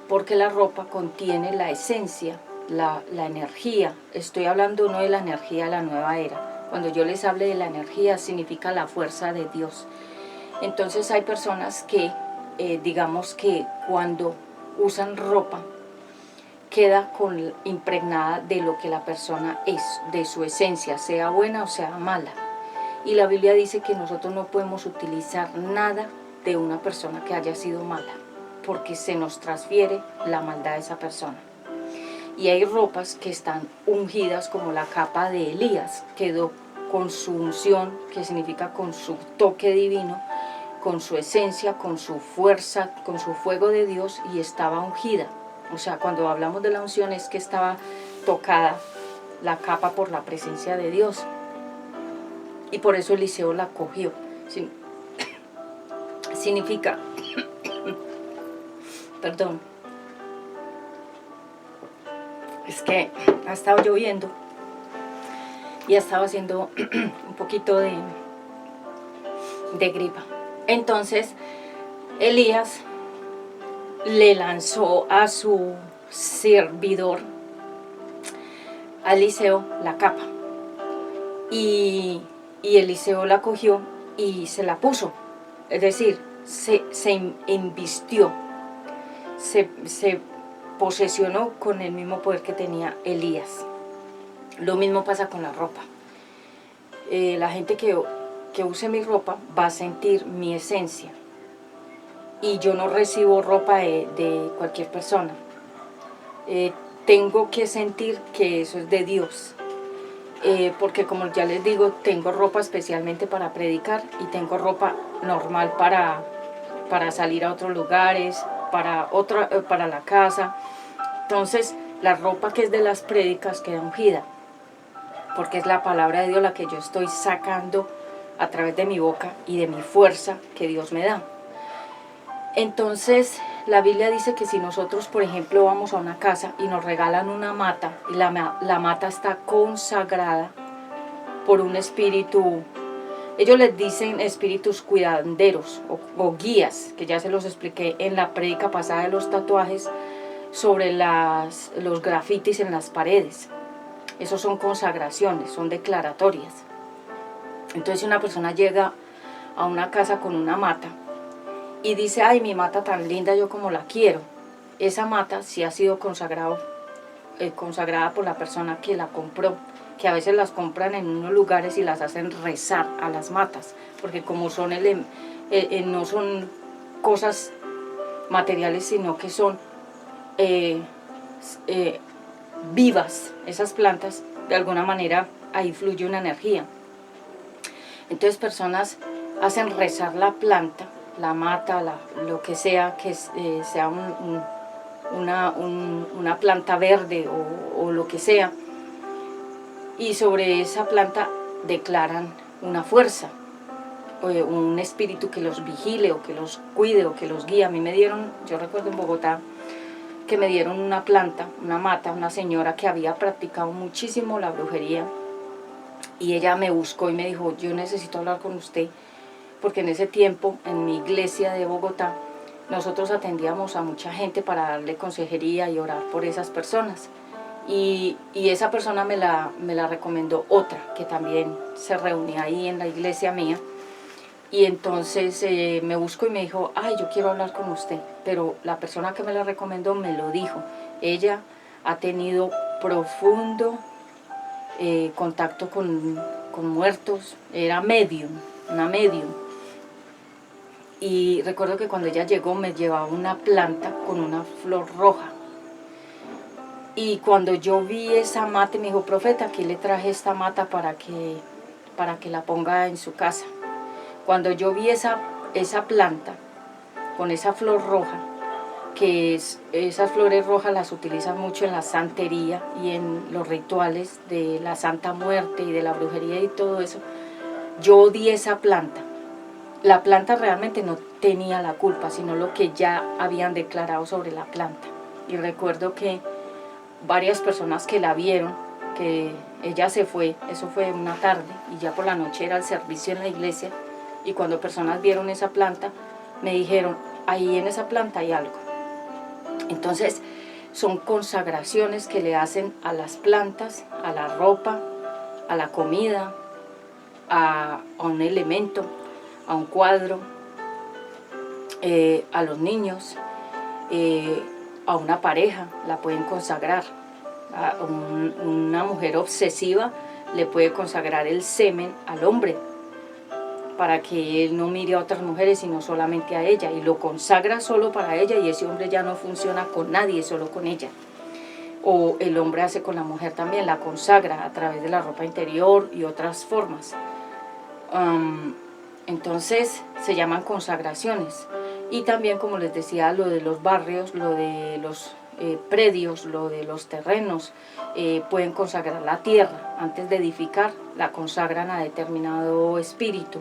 porque la ropa contiene la esencia, la energía. Estoy hablando no de la energía de la nueva era. Cuando yo les hable de la energía, significa la fuerza de Dios. Entonces hay personas que, digamos que cuando usan ropa, queda impregnada de lo que la persona es, de su esencia, sea buena o sea mala. Y la Biblia dice que nosotros no podemos utilizar nada de una persona que haya sido mala, porque se nos transfiere la maldad de esa persona. Y hay ropas que están ungidas, como la capa de Elías, quedó con su unción, que significa con su toque divino, con su esencia, con su fuerza, con su fuego de Dios, y estaba ungida. O sea, cuando hablamos de la unción es que estaba tocada la capa por la presencia de Dios. Y por eso Eliseo la cogió. Significa, perdón, es que ha estado lloviendo y ha estado haciendo un poquito de gripa. Entonces, Elías le lanzó a su servidor, a Eliseo, la capa. Y Eliseo la cogió y se la puso. Es decir, se embistió, se posesionó con el mismo poder que tenía Elías. Lo mismo pasa con la ropa. La gente que use mi ropa va a sentir mi esencia. Y yo no recibo ropa de cualquier persona. Tengo que sentir que eso es de Dios. Porque como ya les digo, tengo ropa especialmente para predicar y tengo ropa normal para salir a otros lugares, para la casa. Entonces, la ropa que es de las prédicas queda ungida, porque es la palabra de Dios la que yo estoy sacando a través de mi boca y de mi fuerza que Dios me da. Entonces, La Biblia dice que si nosotros, por ejemplo, vamos a una casa y nos regalan una mata, y la mata está consagrada por un espíritu, ellos les dicen espíritus cuidanderos o guías, que ya se los expliqué en la prédica pasada de los tatuajes, sobre los grafitis en las paredes. Esos son consagraciones, son declaratorias. Entonces, si una persona llega a una casa con una mata y dice, ay, mi mata tan linda, yo como la quiero, esa mata sí ha sido consagrada por la persona que la compró, que a veces las compran en unos lugares y las hacen rezar a las matas, porque como son no son cosas materiales, sino que son vivas, esas plantas, de alguna manera ahí fluye una energía. Entonces personas hacen rezar la planta, la mata, lo que sea, que sea una planta verde o lo que sea, y sobre esa planta declaran una fuerza, un espíritu que los vigile o que los cuide o que los guíe. A mí me dieron, yo recuerdo en Bogotá, que me dieron una planta, una mata, una señora que había practicado muchísimo la brujería, y ella me buscó y me dijo, yo necesito hablar con usted, porque en ese tiempo en mi iglesia de Bogotá nosotros atendíamos a mucha gente para darle consejería y orar por esas personas, y esa persona me la recomendó otra que también se reunía ahí en la iglesia mía. Y entonces me buscó y me dijo, ay, yo quiero hablar con usted. Pero la persona que me la recomendó me lo dijo. Ella ha tenido profundo contacto con muertos. Era medium, una medium. Y recuerdo que cuando ella llegó me llevaba una planta con una flor roja. Y cuando yo vi esa mata, me dijo, profeta, aquí le traje esta mata para que la ponga en su casa. Cuando yo vi esa planta con esa flor roja, que esas flores rojas las utilizan mucho en la santería y en los rituales de la Santa Muerte y de la brujería y todo eso, yo odié esa planta. La planta realmente no tenía la culpa, sino lo que ya habían declarado sobre la planta. Y recuerdo que varias personas que la vieron, que ella se fue, eso fue una tarde, y ya por la noche era el servicio en la iglesia, y cuando personas vieron esa planta, me dijeron, ahí en esa planta hay algo. Entonces, son consagraciones que le hacen a las plantas, a la ropa, a la comida, a un elemento, a un cuadro, a los niños, a una pareja, la pueden consagrar. A una mujer obsesiva le puede consagrar el semen al hombre, para que él no mire a otras mujeres sino solamente a ella, y lo consagra solo para ella, y ese hombre ya no funciona con nadie, solo con ella. O el hombre hace con la mujer también, la consagra a través de la ropa interior y otras formas. Entonces se llaman consagraciones. Y también, como les decía, lo de los barrios, lo de los predios, lo de los terrenos, pueden consagrar la tierra. Antes de edificar, la consagran a determinado espíritu,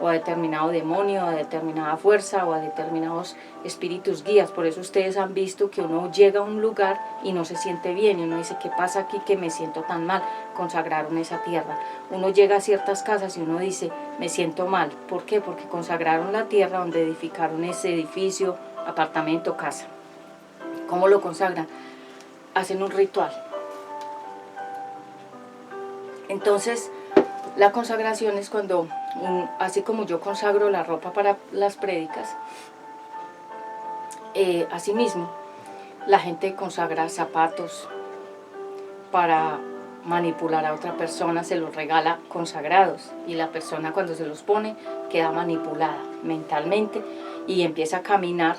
o a determinado demonio, a determinada fuerza, o a determinados espíritus guías. Por eso ustedes han visto que uno llega a un lugar y no se siente bien, y uno dice, ¿qué pasa aquí que me siento tan mal? Consagraron esa tierra. Uno llega a ciertas casas y uno dice, me siento mal. ¿Por qué? Porque consagraron la tierra donde edificaron ese edificio, apartamento, casa. ¿Cómo lo consagran? Hacen un ritual. Entonces, la consagración es cuando, así como yo consagro la ropa para las prédicas, asimismo, la gente consagra zapatos para manipular a otra persona, se los regala consagrados, y la persona cuando se los pone queda manipulada mentalmente y empieza a caminar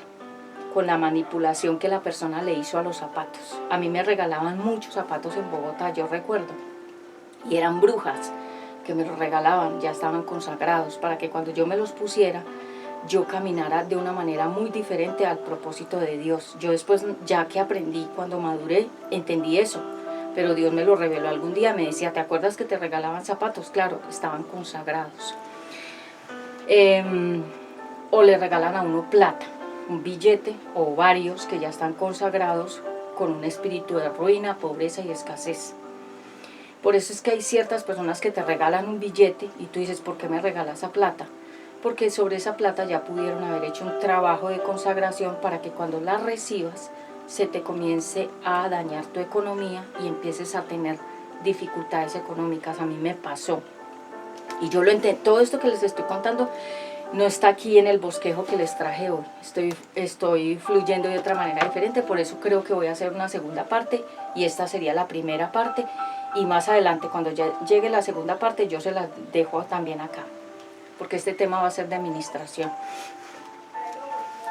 con la manipulación que la persona le hizo a los zapatos. A mí me regalaban muchos zapatos en Bogotá, yo recuerdo, y eran brujas que me los regalaban, ya estaban consagrados, para que cuando yo me los pusiera, yo caminara de una manera muy diferente al propósito de Dios. Yo después, ya que aprendí, cuando maduré, entendí eso, pero Dios me lo reveló algún día, me decía, ¿te acuerdas que te regalaban zapatos? Claro, estaban consagrados. O le regalan a uno plata. un billete o varios que ya están consagrados con un espíritu de ruina, pobreza y escasez. Por eso es que hay ciertas personas que te regalan un billete y tú dices, ¿por qué me regala esa plata? Porque sobre esa plata ya pudieron haber hecho un trabajo de consagración para que cuando la recibas se te comience a dañar tu economía y empieces a tener dificultades económicas. A mí me pasó. Y yo lo entendí. Todo esto que les estoy contando no está aquí en el bosquejo que les traje hoy. Estoy fluyendo de otra manera diferente, por eso creo que voy a hacer una segunda parte y esta sería la primera parte. Y más adelante, cuando ya llegue la segunda parte, yo se la dejo también acá, porque este tema va a ser de administración.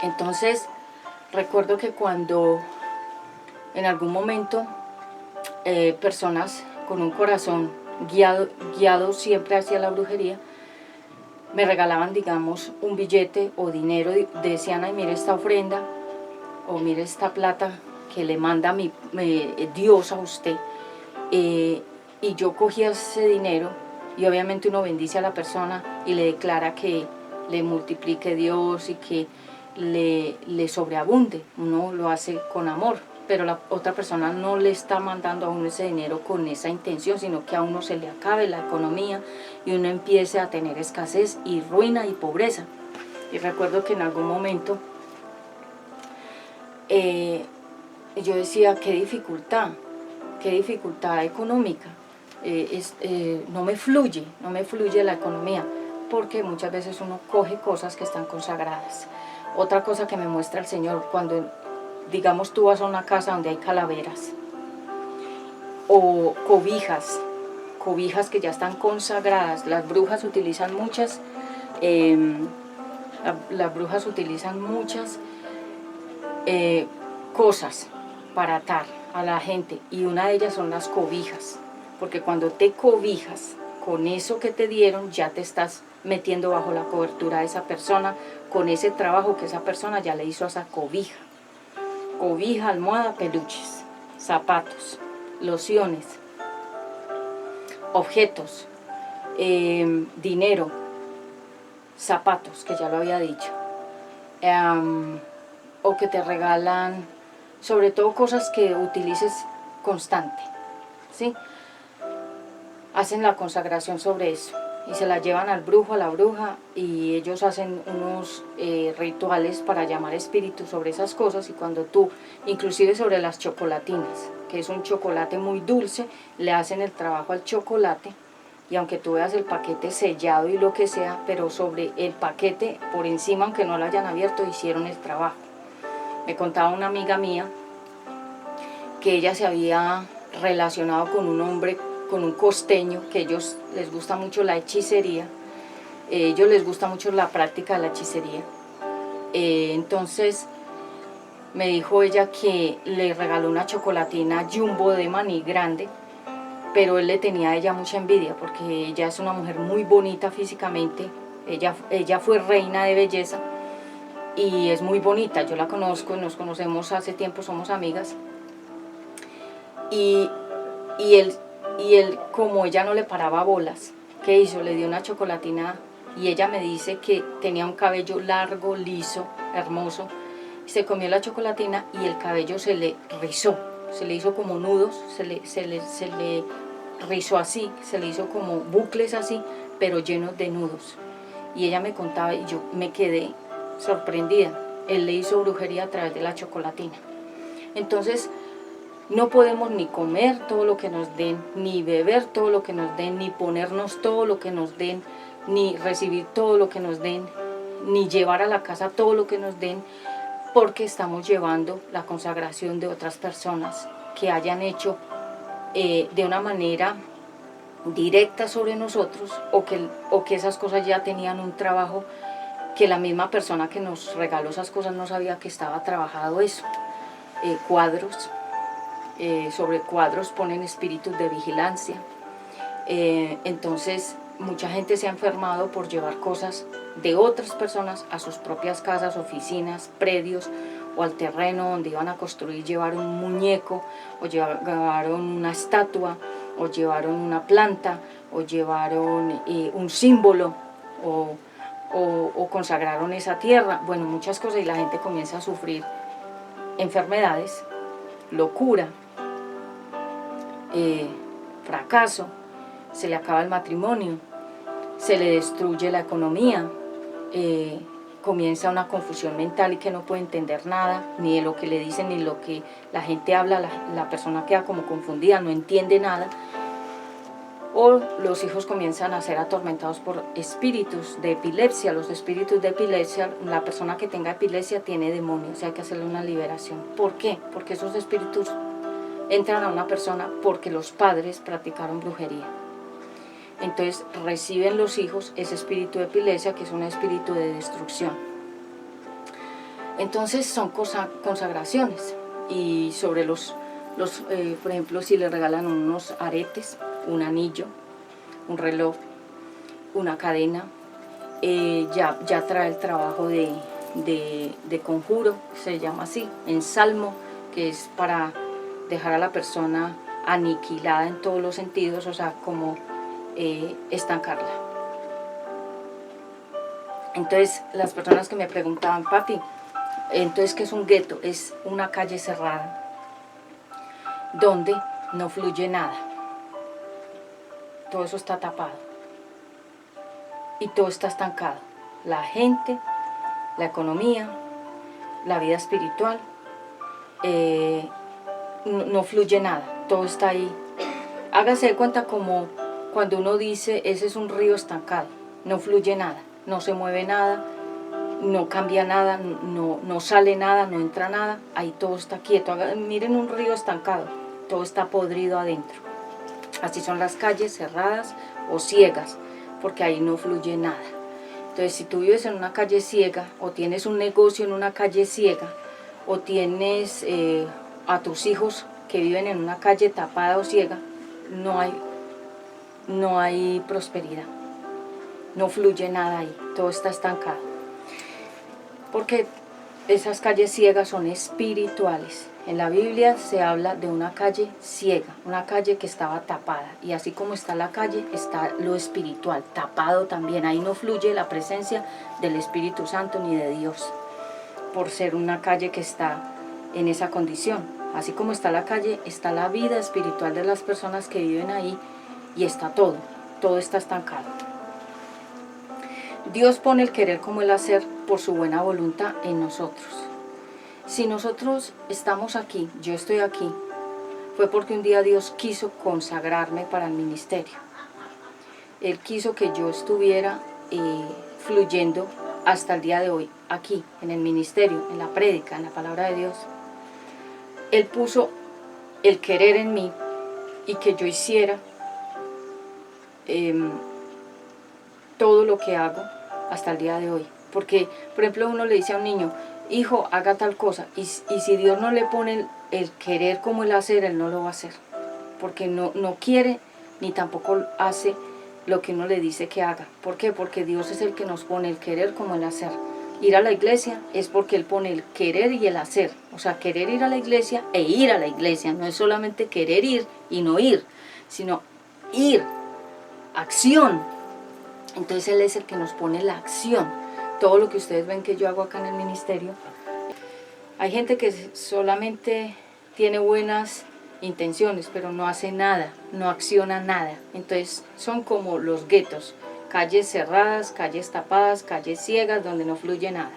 Entonces, recuerdo que cuando en algún momento personas con un corazón guiado siempre hacia la brujería, me regalaban, digamos, un billete o dinero, decían, ay, mire esta ofrenda, o mire esta plata que le manda Dios a usted. Y yo cogía ese dinero y obviamente uno bendice a la persona y le declara que le multiplique Dios y que le sobreabunde. Uno lo hace con amor, pero la otra persona no le está mandando a uno ese dinero con esa intención, sino que a uno se le acabe la economía y uno empiece a tener escasez y ruina y pobreza. Y recuerdo que en algún momento yo decía, qué dificultad económica, no me fluye la economía, porque muchas veces uno coge cosas que están consagradas. Otra cosa que me muestra el Señor, cuando digamos tú vas a una casa donde hay calaveras o cobijas que ya están consagradas, las brujas utilizan muchas, cosas para atar a la gente, y una de ellas son las cobijas, porque cuando te cobijas con eso que te dieron, ya te estás metiendo bajo la cobertura de esa persona, con ese trabajo que esa persona ya le hizo a esa cobija. Cobija, almohada, peluches, zapatos, lociones, objetos, dinero, zapatos, que ya lo había dicho, o que te regalan, sobre todo cosas que utilices constante, ¿sí? Hacen la consagración sobre eso y se la llevan al brujo, a la bruja, y ellos hacen unos rituales para llamar espíritus sobre esas cosas. Y cuando tú, inclusive sobre las chocolatinas, que es un chocolate muy dulce, le hacen el trabajo al chocolate, y aunque tú veas el paquete sellado y lo que sea, pero sobre el paquete, por encima, aunque no lo hayan abierto, hicieron el trabajo. Me contaba una amiga mía que ella se había relacionado con un hombre, con un costeño, que a ellos les gusta mucho la hechicería, ellos les gusta mucho la práctica de la hechicería. Entonces me dijo ella que le regaló una chocolatina jumbo de maní grande, pero él le tenía a ella mucha envidia porque ella es una mujer muy bonita físicamente, ella fue reina de belleza y es muy bonita, yo la conozco, nos conocemos hace tiempo, somos amigas, y él, como ella no le paraba bolas, ¿qué hizo? Le dio una chocolatina, y ella me dice que tenía un cabello largo, liso, hermoso, se comió la chocolatina y el cabello se le rizó, se le hizo como nudos, se le rizó así, se le hizo como bucles así, pero llenos de nudos. Y ella me contaba y yo me quedé sorprendida. Él le hizo brujería a través de la chocolatina. Entonces, no podemos ni comer todo lo que nos den, ni beber todo lo que nos den, ni ponernos todo lo que nos den, ni recibir todo lo que nos den, ni llevar a la casa todo lo que nos den, porque estamos llevando la consagración de otras personas que hayan hecho de una manera directa sobre nosotros, o que esas cosas ya tenían un trabajo que la misma persona que nos regaló esas cosas no sabía que estaba trabajado eso. Cuadros, sobre cuadros ponen espíritus de vigilancia. Entonces mucha gente se ha enfermado por llevar cosas de otras personas a sus propias casas, oficinas, predios o al terreno donde iban a construir. Llevaron un muñeco, o llevaron una estatua, o llevaron una planta, o llevaron un símbolo, o consagraron esa tierra, bueno, muchas cosas, y la gente comienza a sufrir enfermedades, locura, fracaso, se le acaba el matrimonio, se le destruye la economía, comienza una confusión mental y que no puede entender nada, ni de lo que le dicen, ni lo que la gente habla, la persona queda como confundida, no entiende nada. O los hijos comienzan a ser atormentados por espíritus de epilepsia. Los espíritus de epilepsia, la persona que tenga epilepsia tiene demonios, hay que hacerle una liberación. ¿Por qué? Porque esos espíritus entran a una persona porque los padres practicaron brujería. Entonces reciben los hijos ese espíritu de epilepsia, que es un espíritu de destrucción. Entonces son consagraciones. Y sobre por ejemplo, si le regalan unos aretes, un anillo, un reloj, una cadena, ya trae el trabajo de conjuro, se llama así, en salmo, que es para dejar a la persona aniquilada en todos los sentidos, o sea, como estancarla. Entonces las personas que me preguntaban, papi, entonces ¿qué es un gueto? Es una calle cerrada donde no fluye nada, todo eso está tapado y todo está estancado, la gente, la economía, la vida espiritual, no fluye nada, todo está ahí. Hágase de cuenta como cuando uno dice, ese es un río estancado, no fluye nada, no se mueve nada, no cambia nada, no sale nada, no entra nada, ahí todo está quieto. Miren un río estancado, todo está podrido adentro. Así son las calles cerradas o ciegas, porque ahí no fluye nada. Entonces, si tú vives en una calle ciega, o tienes un negocio en una calle ciega, o tienes a tus hijos que viven en una calle tapada o ciega, no hay prosperidad, no fluye nada ahí, todo está estancado. Porque esas calles ciegas son espirituales. En la Biblia se habla de una calle ciega, una calle que estaba tapada. Y así como está la calle, está lo espiritual, tapado también. Ahí no fluye la presencia del Espíritu Santo ni de Dios, por ser una calle que está en esa condición. Así como está la calle, está la vida espiritual de las personas que viven ahí, y está todo está estancado. Dios pone el querer como el hacer por su buena voluntad en nosotros. Si nosotros estamos aquí, yo estoy aquí, fue porque un día Dios quiso consagrarme para el ministerio. Él quiso que yo estuviera fluyendo hasta el día de hoy, aquí, en el ministerio, en la prédica, en la palabra de Dios. Él puso el querer en mí y que yo hiciera todo lo que hago hasta el día de hoy. Porque, por ejemplo, uno le dice a un niño, hijo, haga tal cosa, y si Dios no le pone el querer como el hacer, él no lo va a hacer, porque no quiere, ni tampoco hace lo que uno le dice que haga. ¿Por qué? Porque Dios es el que nos pone el querer como el hacer. Ir a la iglesia es porque Él pone el querer y el hacer, o sea, querer ir a la iglesia e ir a la iglesia. No es solamente querer ir y no ir, sino ir, acción. Entonces Él es el que nos pone la acción. Todo lo que ustedes ven que yo hago acá en el ministerio, hay gente que solamente tiene buenas intenciones, pero no hace nada, no acciona nada. Entonces son como los guetos, calles cerradas, calles tapadas, calles ciegas, donde no fluye nada.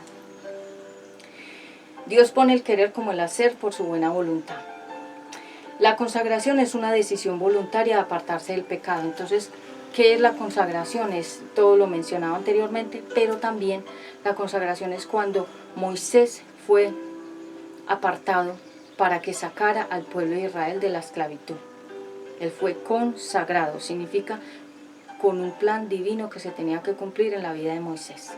Dios pone el querer como el hacer por su buena voluntad. La consagración es una decisión voluntaria de apartarse del pecado. Entonces, ¿qué es la consagración? Es todo lo mencionado anteriormente, pero también la consagración es cuando Moisés fue apartado para que sacara al pueblo de Israel de la esclavitud. Él fue consagrado, significa con un plan divino que se tenía que cumplir en la vida de Moisés.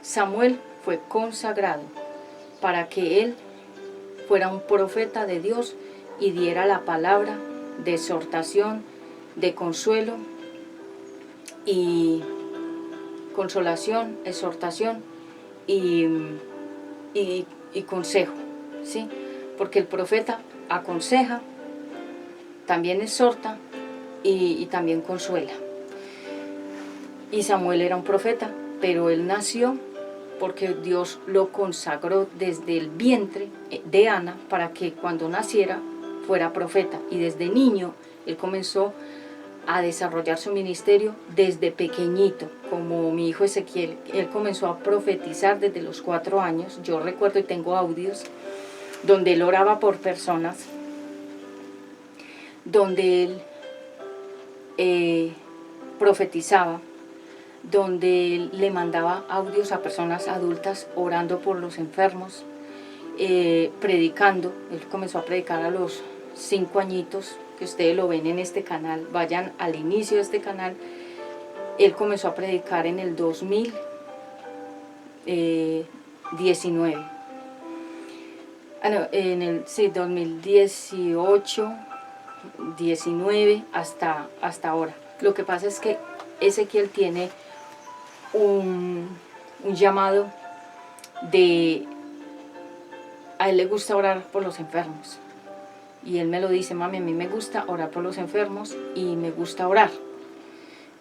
Samuel fue consagrado para que él fuera un profeta de Dios y diera la palabra de exhortación, de consuelo y consolación, exhortación y consejo, ¿sí? Porque el profeta aconseja, también exhorta y también consuela. Y Samuel era un profeta pero él nació porque Dios lo consagró desde el vientre de Ana para que cuando naciera fuera profeta. Y desde niño él comenzó a desarrollar su ministerio desde pequeñito, como mi hijo Ezequiel. Él comenzó a profetizar desde los 4 años. Yo recuerdo y tengo audios donde él oraba por personas, donde él profetizaba, donde él le mandaba audios a personas adultas orando por los enfermos, predicando. Él comenzó a predicar a los 5 añitos, que ustedes lo ven en este canal. Vayan al inicio de este canal. Él comenzó a predicar en el 2019. En el 2018, 19 hasta ahora. Lo que pasa es que Ezequiel tiene un llamado a él le gusta orar por los enfermos. Y él me lo dice: mami, a mí me gusta orar por los enfermos y me gusta orar.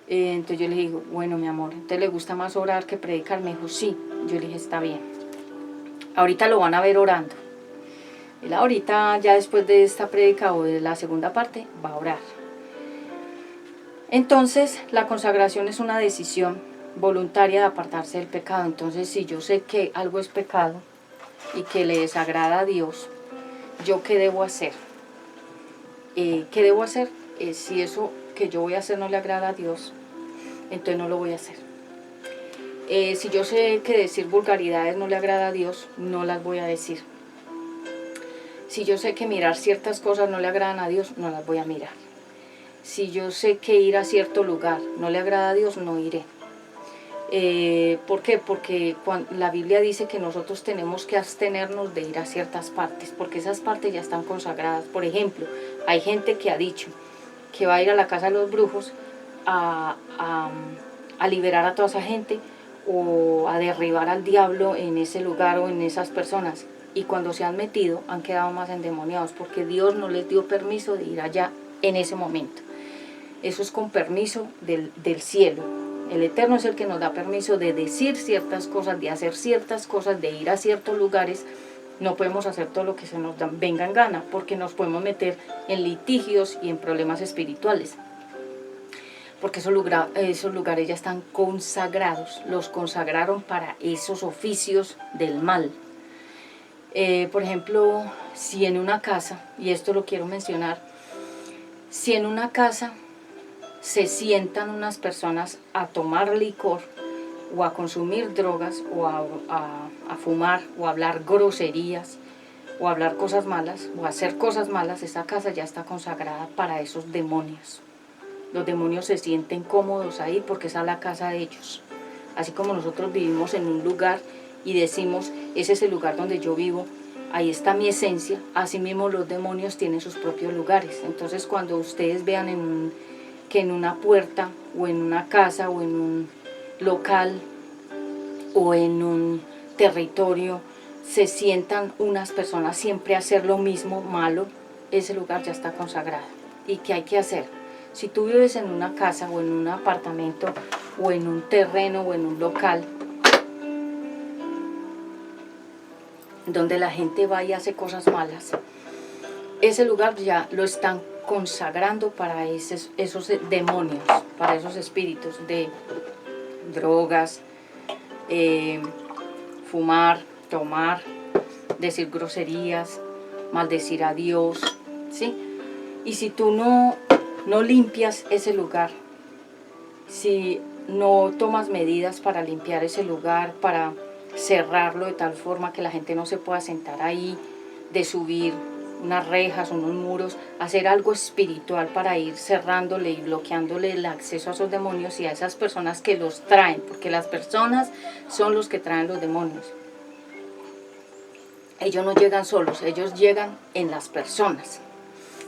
Entonces yo le digo: bueno, mi amor, ¿entonces le gusta más orar que predicar? Me dijo: sí. Yo le dije: está bien. Ahorita lo van a ver orando. Él ahorita, ya después de esta prédica o de la segunda parte, va a orar. Entonces, la consagración es una decisión voluntaria de apartarse del pecado. Entonces, si yo sé que algo es pecado y que le desagrada a Dios, ¿yo qué debo hacer? ¿Qué debo hacer? Si eso que yo voy a hacer no le agrada a Dios, entonces no lo voy a hacer. Si yo sé que decir vulgaridades no le agrada a Dios, no las voy a decir. Si yo sé que mirar ciertas cosas no le agradan a Dios, no las voy a mirar. Si yo sé que ir a cierto lugar no le agrada a Dios, no iré. ¿Por qué? Porque la Biblia dice que nosotros tenemos que abstenernos de ir a ciertas partes, porque esas partes ya están consagradas. Por ejemplo, hay gente que ha dicho que va a ir a la casa de los brujos a liberar a toda esa gente o a derribar al diablo en ese lugar o en esas personas. Y cuando se han metido, han quedado más endemoniados, porque Dios no les dio permiso de ir allá en ese momento. Eso es con permiso del cielo. El Eterno es el que nos da permiso de decir ciertas cosas, de hacer ciertas cosas, de ir a ciertos lugares. No podemos hacer todo lo que se nos venga en gana, porque nos podemos meter en litigios y en problemas espirituales. Porque esos lugares ya están consagrados, los consagraron para esos oficios del mal. Por ejemplo, si en una casa, y esto lo quiero mencionar, si en una casa se sientan unas personas a tomar licor o a consumir drogas o a fumar o a hablar groserías o a hablar cosas malas o a hacer cosas malas, esa casa ya está consagrada para esos demonios. Los demonios se sienten cómodos ahí porque esa es la casa de ellos. Así como nosotros vivimos en un lugar y decimos: ese es el lugar donde yo vivo, ahí está mi esencia, así mismo los demonios tienen sus propios lugares. Entonces, cuando ustedes vean que en una puerta o en una casa o en un local o en un territorio se sientan unas personas siempre a hacer lo mismo malo, ese lugar ya está consagrado. ¿Y qué hay que hacer? Si tú vives en una casa o en un apartamento o en un terreno o en un local donde la gente va y hace cosas malas, ese lugar ya lo están consagrando para esos demonios, para esos espíritus de drogas, fumar, tomar, decir groserías, maldecir a Dios, ¿sí? Y si tú no limpias ese lugar, si no tomas medidas para limpiar ese lugar, para cerrarlo de tal forma que la gente no se pueda sentar ahí, de subir unas rejas, unos muros, hacer algo espiritual para ir cerrándole y bloqueándole el acceso a esos demonios y a esas personas que los traen, porque las personas son los que traen los demonios. Ellos no llegan solos, ellos llegan en las personas.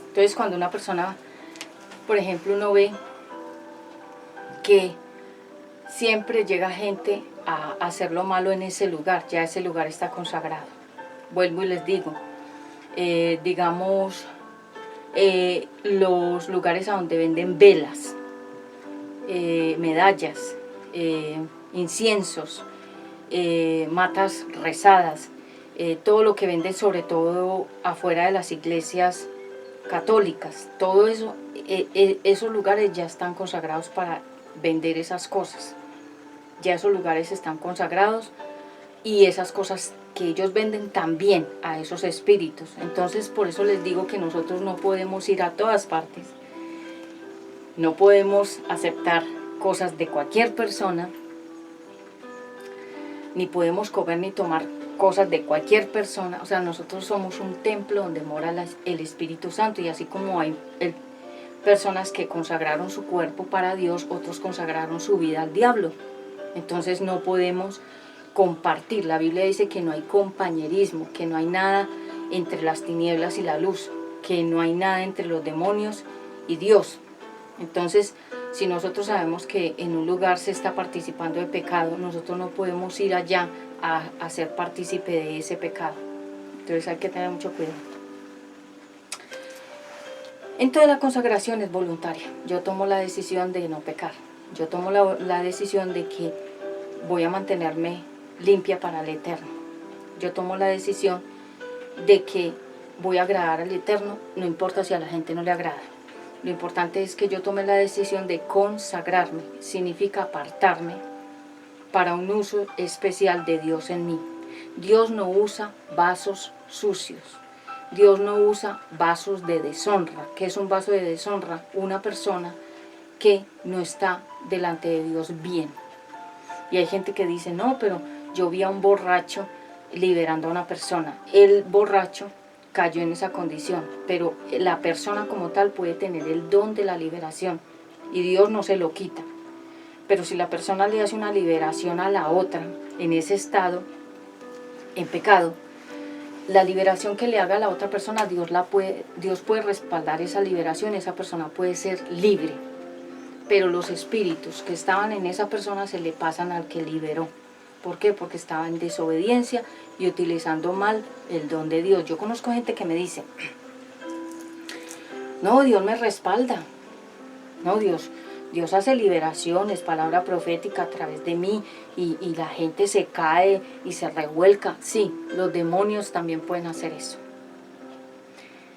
Entonces, cuando una persona, por ejemplo, uno ve que siempre llega gente a hacer lo malo en ese lugar, ya ese lugar está consagrado. Vuelvo y les digo, digamos, los lugares a donde venden velas, medallas, inciensos, matas rezadas, todo lo que venden sobre todo afuera de las iglesias católicas, todo eso, esos lugares ya están consagrados para vender esas cosas. Ya esos lugares están consagrados y esas cosas que ellos venden también a esos espíritus. Entonces por eso les digo que nosotros no podemos ir a todas partes, no podemos aceptar cosas de cualquier persona, ni podemos comer ni tomar cosas de cualquier persona. O sea, nosotros somos un templo donde mora el Espíritu Santo, y así como hay personas que consagraron su cuerpo para Dios, otros consagraron su vida al diablo. Entonces no podemos compartir. La Biblia dice que no hay compañerismo, que no hay nada entre las tinieblas y la luz, que no hay nada entre los demonios y Dios. Entonces, si nosotros sabemos que en un lugar se está participando de pecado, nosotros no podemos ir allá a ser partícipe de ese pecado. Entonces hay que tener mucho cuidado. Entonces la consagración es voluntaria. Yo tomo la decisión de no pecar. Yo tomo la decisión de que voy a mantenerme limpia para el Eterno. Yo tomo la decisión de que voy a agradar al Eterno, no importa si a la gente no le agrada. Lo importante es que yo tome la decisión de consagrarme. Significa apartarme para un uso especial de Dios en mí. Dios no usa vasos sucios. Dios no usa vasos de deshonra. ¿Qué es un vaso de deshonra? Una persona que no está delante de Dios bien. Y hay gente que dice, no, pero yo vi a un borracho liberando a una persona. El borracho cayó en esa condición, pero la persona como tal puede tener el don de la liberación y Dios no se lo quita. Pero si la persona le hace una liberación a la otra en ese estado, en pecado, la liberación que le haga a la otra persona, Dios puede respaldar esa liberación, esa persona puede ser libre. Pero los espíritus que estaban en esa persona se le pasan al que liberó. ¿Por qué? Porque estaba en desobediencia y utilizando mal el don de Dios. Yo conozco gente que me dice, no, Dios me respalda. No, Dios hace liberaciones, palabra profética a través de mí y la gente se cae y se revuelca. Sí, los demonios también pueden hacer eso.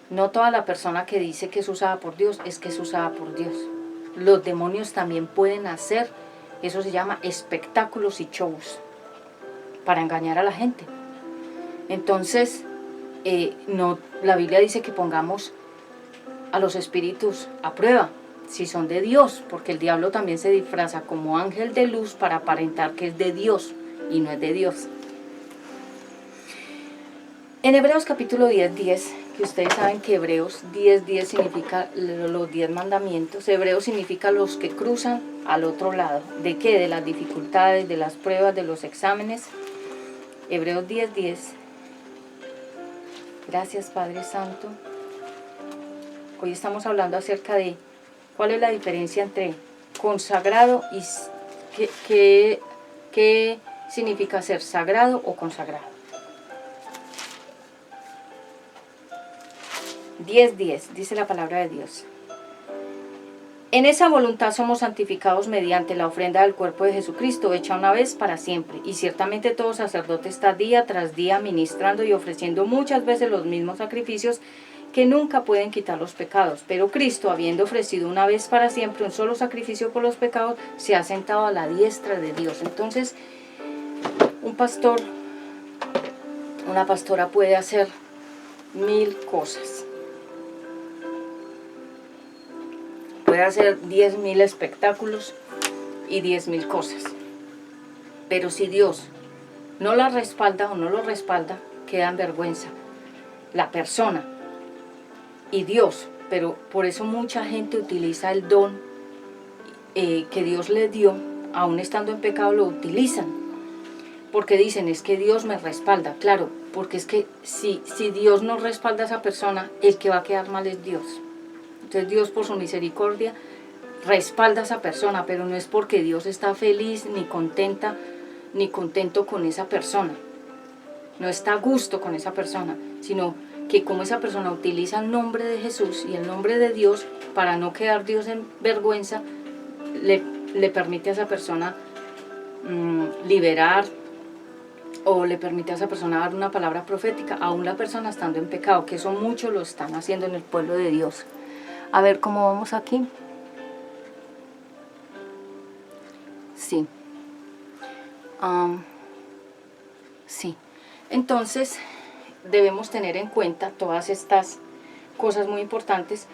No toda la persona que dice que es usada por Dios es que es usada por Dios. Los demonios también pueden hacer, eso se llama espectáculos y shows, para engañar a la gente. Entonces, la Biblia dice que pongamos a los espíritus a prueba, si son de Dios, porque el diablo también se disfraza como ángel de luz para aparentar que es de Dios y no es de Dios. En Hebreos capítulo 10:10, que ustedes saben que Hebreos 10:10 significa los 10 mandamientos. Hebreos significa los que cruzan al otro lado. ¿De qué? De las dificultades, de las pruebas, de los exámenes. Hebreos 10:10. Gracias, Padre Santo. Hoy estamos hablando acerca de cuál es la diferencia entre consagrado y qué significa ser sagrado o consagrado. 10:10, dice la palabra de Dios. En esa voluntad somos santificados mediante la ofrenda del cuerpo de Jesucristo, hecha una vez para siempre. Y ciertamente todo sacerdote está día tras día ministrando y ofreciendo muchas veces los mismos sacrificios que nunca pueden quitar los pecados. Pero Cristo, habiendo ofrecido una vez para siempre un solo sacrificio por los pecados, se ha sentado a la diestra de Dios. Entonces, un pastor, una pastora puede hacer 1000 cosas. Puede hacer 10.000 espectáculos y 10.000 cosas. Pero si Dios no la respalda o no lo respalda, queda en vergüenza la persona y Dios. Pero por eso mucha gente utiliza el don que Dios le dio, aún estando en pecado lo utilizan. Porque dicen, es que Dios me respalda. Claro, porque es que si Dios no respalda a esa persona, el que va a quedar mal es Dios. Entonces Dios por su misericordia respalda a esa persona, pero no es porque Dios está feliz ni contento con esa persona. No está a gusto con esa persona, sino que como esa persona utiliza el nombre de Jesús y el nombre de Dios para no quedar Dios en vergüenza, le permite a esa persona liberar o le permite a esa persona dar una palabra profética, aún la persona estando en pecado, que eso muchos lo están haciendo en el pueblo de Dios. A ver cómo vamos aquí. Sí. Sí. Entonces, debemos tener en cuenta todas estas cosas muy importantes,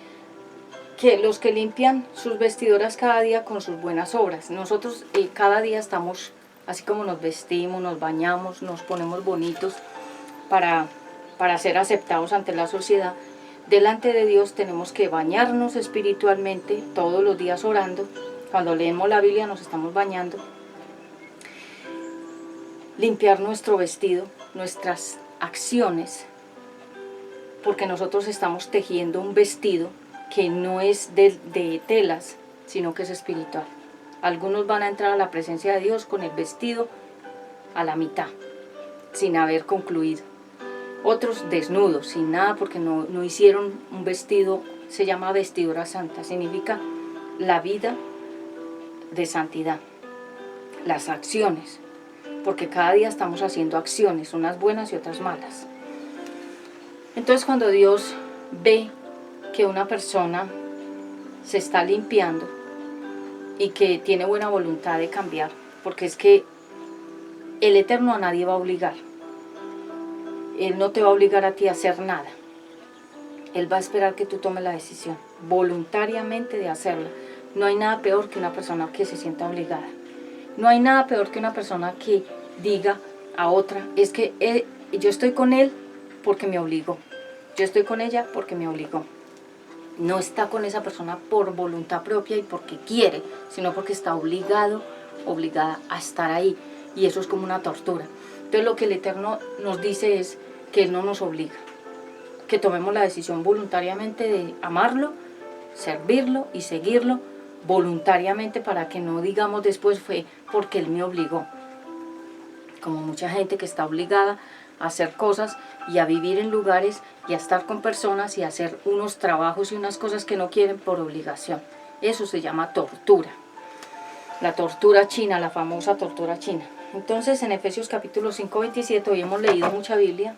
que los que limpian sus vestiduras cada día con sus buenas obras. Nosotros cada día estamos, así como nos vestimos, nos bañamos, nos ponemos bonitos para ser aceptados ante la sociedad. Delante de Dios tenemos que bañarnos espiritualmente todos los días orando. Cuando leemos la Biblia nos estamos bañando. Limpiar nuestro vestido, nuestras acciones, porque nosotros estamos tejiendo un vestido que no es de telas, sino que es espiritual. Algunos van a entrar a la presencia de Dios con el vestido a la mitad, sin haber concluido. Otros desnudos, sin nada, porque no hicieron un vestido. Se llama vestidura santa, significa la vida de santidad, las acciones, porque cada día estamos haciendo acciones, unas buenas y otras malas. Entonces, cuando Dios ve que una persona se está limpiando y que tiene buena voluntad de cambiar, porque es que el Eterno a nadie va a obligar. Él no te va a obligar a ti a hacer nada. Él va a esperar que tú tomes la decisión voluntariamente de hacerla. No hay nada peor que una persona que se sienta obligada. No hay nada peor que una persona que diga a otra, es que yo estoy con él porque me obligó. Yo estoy con ella porque me obligó. No está con esa persona por voluntad propia y porque quiere, sino porque está obligada a estar ahí. Y eso es como una tortura. Entonces lo que el Eterno nos dice es que Él no nos obliga, que tomemos la decisión voluntariamente de amarlo, servirlo y seguirlo voluntariamente, para que no digamos después fue porque Él me obligó. Como mucha gente que está obligada a hacer cosas y a vivir en lugares y a estar con personas y a hacer unos trabajos y unas cosas que no quieren por obligación. Eso se llama tortura. La tortura china, la famosa tortura china. Entonces en Efesios capítulo 5, 27, hoy hemos leído mucha Biblia.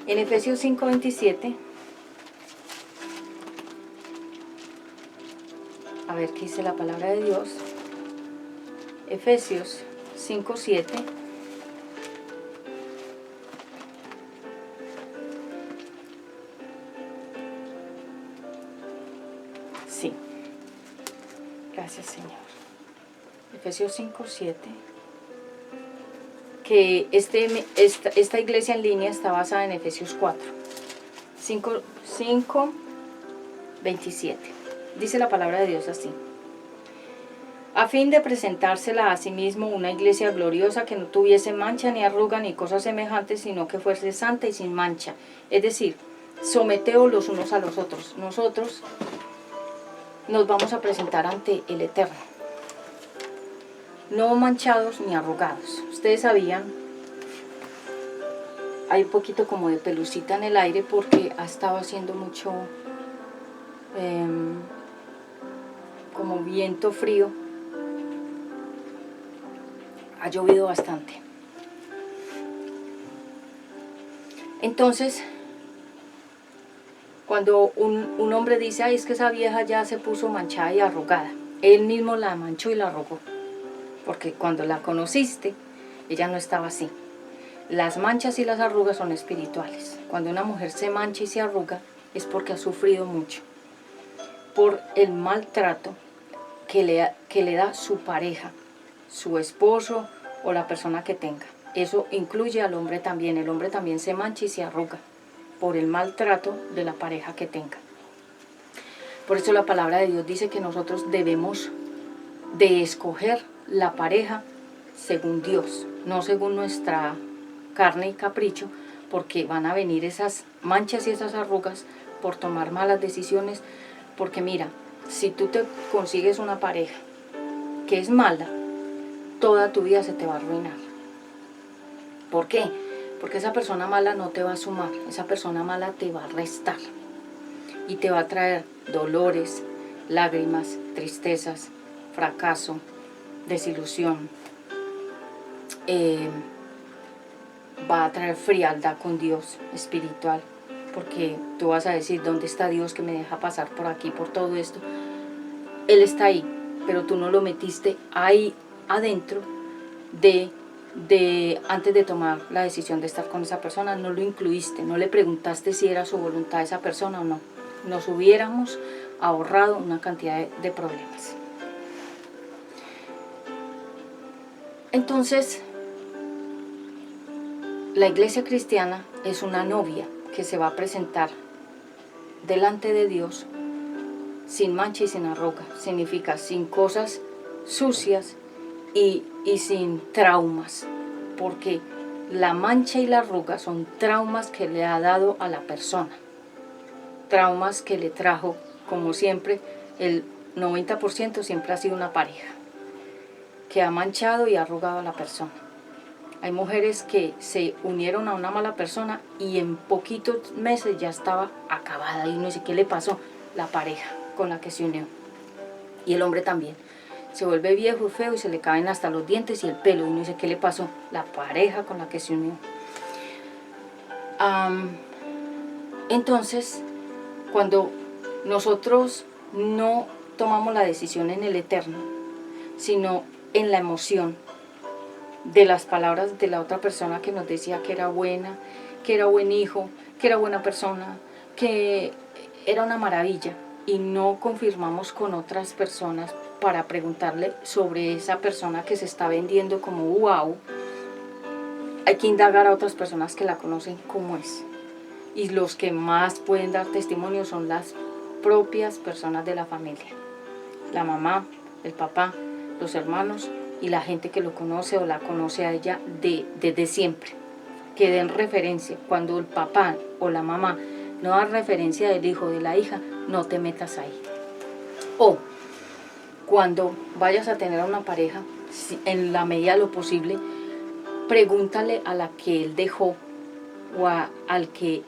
En Efesios 5, 27, a ver qué dice la palabra de Dios. Efesios 5, 7. Sí. Gracias, Señor. Efesios 5, 7. Que esta iglesia en línea está basada en Efesios 4. 5, 27. Dice la palabra de Dios así: a fin de presentársela a sí mismo una iglesia gloriosa, que no tuviese mancha ni arruga ni cosas semejantes, sino que fuese santa y sin mancha. Es decir, someteos los unos a los otros. Nosotros nos vamos a presentar ante el Eterno, no manchados ni arrugados. Ustedes sabían, hay un poquito como de pelucita en el aire porque ha estado haciendo mucho como viento frío. Ha llovido bastante. Entonces, cuando un hombre dice, ay, es que esa vieja ya se puso manchada y arrugada, él mismo la manchó y la arrugó, porque cuando la conociste, ella no estaba así. Las manchas y las arrugas son espirituales. Cuando una mujer se mancha y se arruga, es porque ha sufrido mucho por el maltrato que le da su pareja, su esposo o la persona que tenga. Eso incluye al hombre también. El hombre también se mancha y se arruga por el maltrato de la pareja que tenga. Por eso la palabra de Dios dice que nosotros debemos de escoger la pareja según Dios, no según nuestra carne y capricho, porque van a venir esas manchas y esas arrugas por tomar malas decisiones. Porque mira, si tú te consigues una pareja que es mala, toda tu vida se te va a arruinar. ¿Por qué? Porque esa persona mala no te va a sumar, esa persona mala te va a restar y te va a traer dolores, lágrimas, tristezas, fracaso, desilusión, va a traer frialdad con Dios espiritual, porque tú vas a decir, ¿dónde está Dios que me deja pasar por aquí, por todo esto? Él está ahí, pero tú no lo metiste ahí adentro antes de tomar la decisión de estar con esa persona, no lo incluiste, no le preguntaste si era su voluntad esa persona o no. Nos hubiéramos ahorrado una cantidad de problemas. Entonces, la iglesia cristiana es una novia que se va a presentar delante de Dios sin mancha y sin arruga. Significa sin cosas sucias y sin traumas, porque la mancha y la arruga son traumas que le ha dado a la persona, traumas que le trajo, como siempre, el 90% siempre ha sido una pareja, que ha manchado y arrugado a la persona. Hay mujeres que se unieron a una mala persona y en poquitos meses ya estaba acabada y no sé qué le pasó, la pareja con la que se unió. Y el hombre también. Se vuelve viejo y feo y se le caen hasta los dientes y el pelo y no sé qué le pasó, la pareja con la que se unió. Entonces, cuando nosotros no tomamos la decisión en el eterno, sino en la emoción de las palabras de la otra persona que nos decía que era buena, que era buen hijo, que era buena persona, que era una maravilla, y no confirmamos con otras personas para preguntarle sobre esa persona que se está vendiendo como wow, hay que indagar a otras personas que la conocen cómo es. Y los que más pueden dar testimonio son las propias personas de la familia. La mamá, el papá, los hermanos y la gente que lo conoce o la conoce a ella desde siempre. Que den referencia. Cuando el papá o la mamá no da referencia del hijo o de la hija, no te metas ahí. O cuando vayas a tener a una pareja, en la medida de lo posible, pregúntale a la que él dejó o al que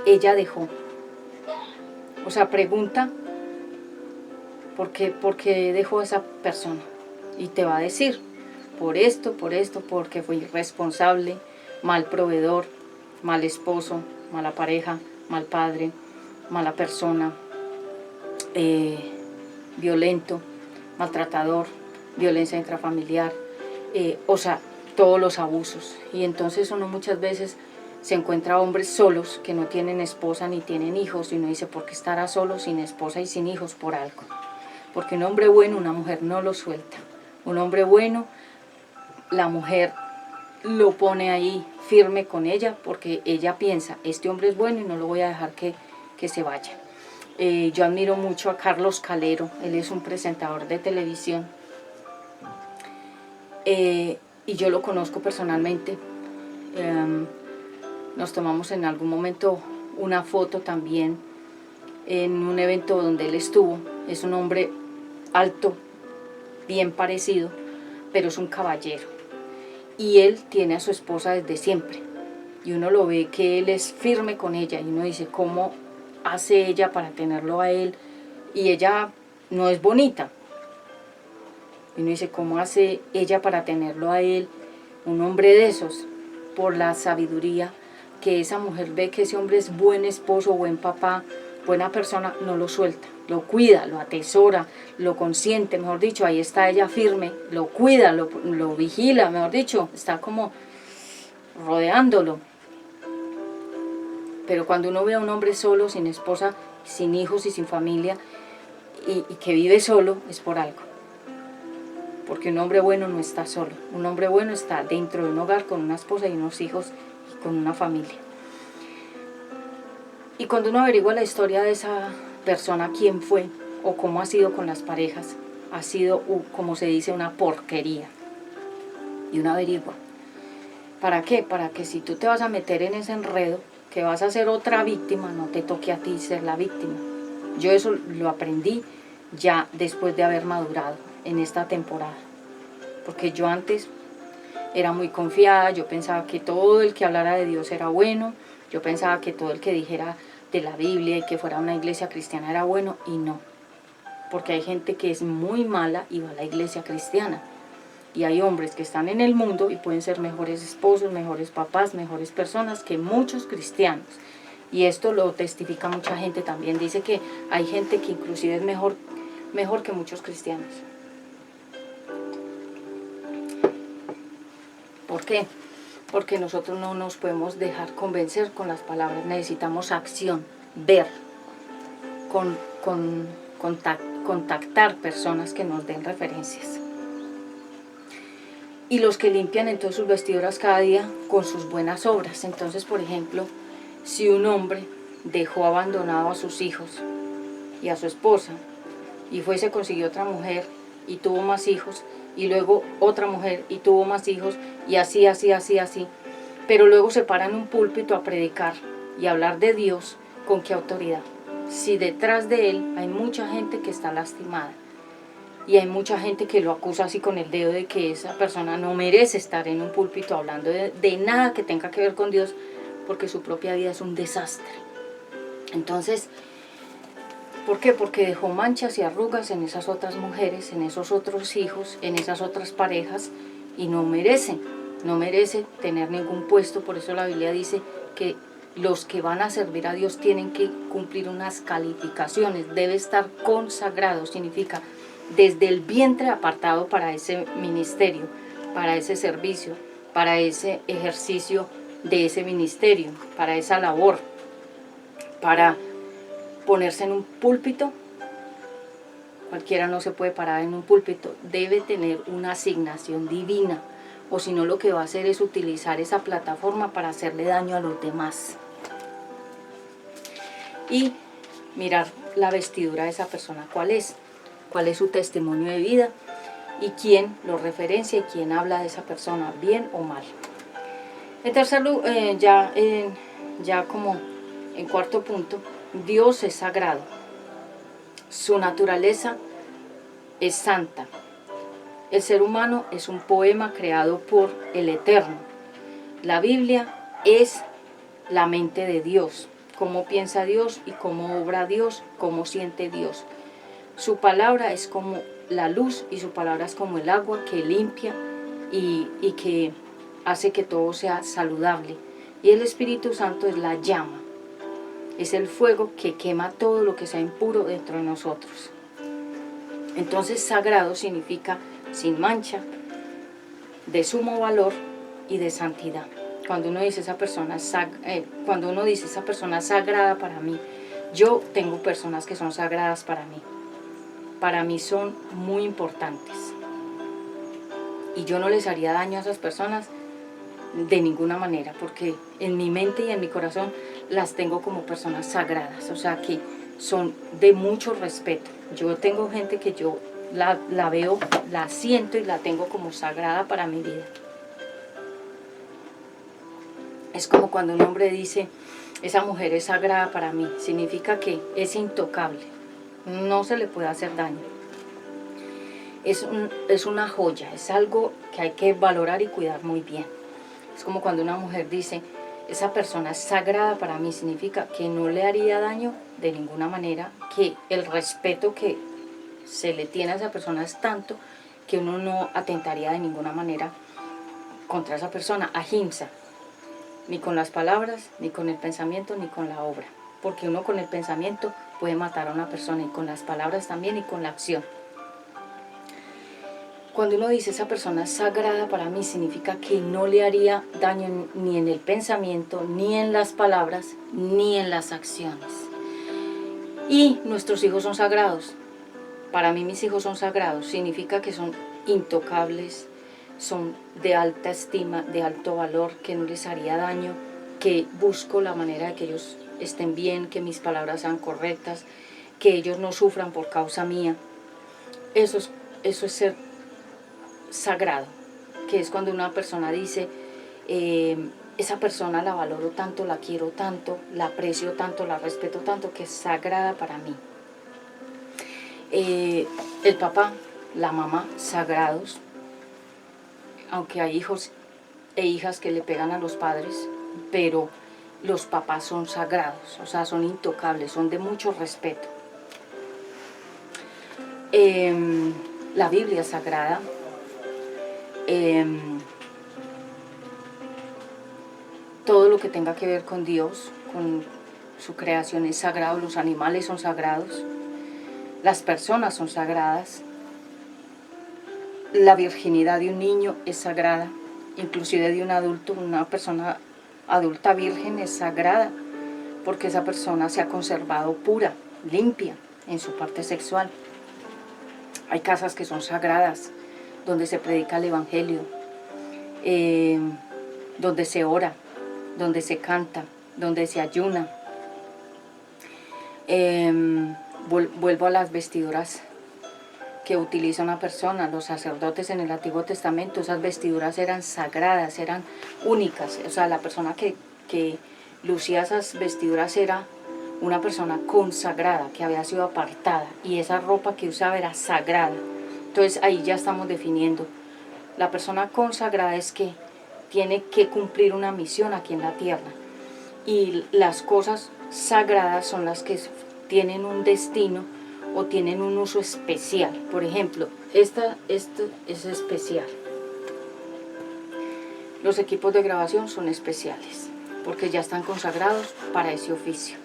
ella dejó. O sea, pregunta por qué dejó a esa persona. Y te va a decir, por esto, porque fue irresponsable, mal proveedor, mal esposo, mala pareja, mal padre, mala persona, violento, maltratador, violencia intrafamiliar, o sea, todos los abusos. Y entonces uno muchas veces se encuentra hombres solos que no tienen esposa ni tienen hijos, y uno dice, ¿por qué estará solo, sin esposa y sin hijos? Por algo. Porque un hombre bueno, una mujer no lo suelta. Un hombre bueno, la mujer lo pone ahí firme con ella, porque ella piensa, este hombre es bueno y no lo voy a dejar que se vaya. Yo admiro mucho a Carlos Calero, él es un presentador de televisión, y yo lo conozco personalmente. Nos tomamos en algún momento una foto también en un evento donde él estuvo. Es un hombre alto, bien parecido, pero es un caballero. Y él tiene a su esposa desde siempre. Y uno lo ve que él es firme con ella. Y uno dice, ¿cómo hace ella para tenerlo a él? Y ella no es bonita. Y uno dice, ¿cómo hace ella para tenerlo a él? Un hombre de esos, por la sabiduría que esa mujer ve que ese hombre es buen esposo, buen papá, buena persona, no lo suelta, lo cuida, lo atesora, lo consiente, mejor dicho, ahí está ella firme, lo cuida, lo vigila, mejor dicho, está como rodeándolo. Pero cuando uno ve a un hombre solo, sin esposa, sin hijos y sin familia, y que vive solo, es por algo. Porque un hombre bueno no está solo, un hombre bueno está dentro de un hogar con una esposa y unos hijos y con una familia. Y cuando uno averigua la historia de esa persona, quién fue o cómo ha sido con las parejas, ha sido, como se dice, una porquería. Y uno averigua. ¿Para qué? Para que si tú te vas a meter en ese enredo, que vas a ser otra víctima, no te toque a ti ser la víctima. Yo eso lo aprendí ya después de haber madurado en esta temporada. Porque yo antes era muy confiada, yo pensaba que todo el que hablara de Dios era bueno, yo pensaba que todo el que dijera de la Biblia y que fuera una iglesia cristiana era bueno, y no. porque hay gente que es muy mala y va a la iglesia cristiana. Y hay hombres que están en el mundo y pueden ser mejores esposos, mejores papás, mejores personas que muchos cristianos. Y esto lo testifica mucha gente también. Dice que hay gente que inclusive es mejor que muchos cristianos. ¿Por qué? Porque nosotros no nos podemos dejar convencer con las palabras. Necesitamos acción, ver, contactar personas que nos den referencias. Y los que limpian entonces sus vestiduras cada día con sus buenas obras. Entonces, por ejemplo, si un hombre dejó abandonado a sus hijos y a su esposa, y fue y se consiguió otra mujer y tuvo más hijos, y luego otra mujer y tuvo más hijos, y así, pero luego se para en un púlpito a predicar y a hablar de Dios, ¿con qué autoridad? Si detrás de él hay mucha gente que está lastimada, y hay mucha gente que lo acusa así con el dedo de que esa persona no merece estar en un púlpito hablando de nada que tenga que ver con Dios, porque su propia vida es un desastre. Entonces, ¿por qué? Porque dejó manchas y arrugas en esas otras mujeres, en esos otros hijos, en esas otras parejas, y no merece tener ningún puesto. Por eso la Biblia dice que los que van a servir a Dios tienen que cumplir unas calificaciones, debe estar consagrado, significa desde el vientre apartado para ese ministerio, para ese servicio, para ese ejercicio de ese ministerio, para esa labor, para ponerse en un púlpito. Cualquiera no se puede parar en un púlpito, debe tener una asignación divina, o si no lo que va a hacer es utilizar esa plataforma para hacerle daño a los demás. Y mirar la vestidura de esa persona, cuál es su testimonio de vida y quién lo referencia y quién habla de esa persona, bien o mal. En tercer lugar, ya como en cuarto punto, Dios es sagrado, su naturaleza es santa. El ser humano es un poema creado por el Eterno. La Biblia es la mente de Dios, cómo piensa Dios y cómo obra Dios, cómo siente Dios. Su palabra es como la luz y su palabra es como el agua que limpia y que hace que todo sea saludable. Y el Espíritu Santo es la llama, es el fuego que quema todo lo que sea impuro dentro de nosotros. Entonces sagrado significa sin mancha, de sumo valor y de santidad. Cuando uno dice esa persona es sagrada para mí, yo tengo personas que son sagradas para mí. Para mí son muy importantes. Y yo no les haría daño a esas personas de ninguna manera, porque en mi mente y en mi corazón las tengo como personas sagradas, o sea que son de mucho respeto. Yo tengo gente que yo la veo, la siento y la tengo como sagrada para mi vida. Es como cuando un hombre dice, esa mujer es sagrada para mí, significa que es intocable, no se le puede hacer daño. Es una joya, es algo que hay que valorar y cuidar muy bien. Es como cuando una mujer dice, esa persona es sagrada para mí, significa que no le haría daño de ninguna manera, que el respeto que se le tiene a esa persona es tanto que uno no atentaría de ninguna manera contra esa persona, ahimsa, ni con las palabras, ni con el pensamiento, ni con la obra, porque uno con el pensamiento puede matar a una persona y con las palabras también y con la acción. Cuando uno dice esa persona es sagrada para mí, significa que no le haría daño ni en el pensamiento, ni en las palabras, ni en las acciones. Y nuestros hijos son sagrados. Para mí mis hijos son sagrados, significa que son intocables, son de alta estima, de alto valor, que no les haría daño, que busco la manera de que ellos estén bien, que mis palabras sean correctas, que ellos no sufran por causa mía. Eso es ser sagrado, que es cuando una persona dice, esa persona la valoro tanto, la quiero tanto, la aprecio tanto, la respeto tanto, que es sagrada para mí. El papá, la mamá, sagrados, aunque hay hijos e hijas que le pegan a los padres, pero los papás son sagrados, o sea, son intocables, son de mucho respeto. La Biblia es sagrada. Todo lo que tenga que ver con Dios, con su creación es sagrado. Los animales son sagrados. Las personas son sagradas. La virginidad de un niño es sagrada. Inclusive de un adulto, una persona adulta virgen es sagrada, porque esa persona se ha conservado pura, limpia en su parte sexual. Hay casas que son sagradas, donde se predica el evangelio, donde se ora, donde se canta, donde se ayuna. Vuelvo a las vestiduras que utiliza una persona. Los sacerdotes en el Antiguo Testamento, esas vestiduras eran sagradas, eran únicas. O sea, la persona que lucía esas vestiduras era una persona consagrada, que había sido apartada, y esa ropa que usaba era sagrada. Entonces ahí ya estamos definiendo. La persona consagrada es que tiene que cumplir una misión aquí en la tierra, y las cosas sagradas son las que tienen un destino o tienen un uso especial. Por ejemplo, esta es especial. Los equipos de grabación son especiales porque ya están consagrados para ese oficio.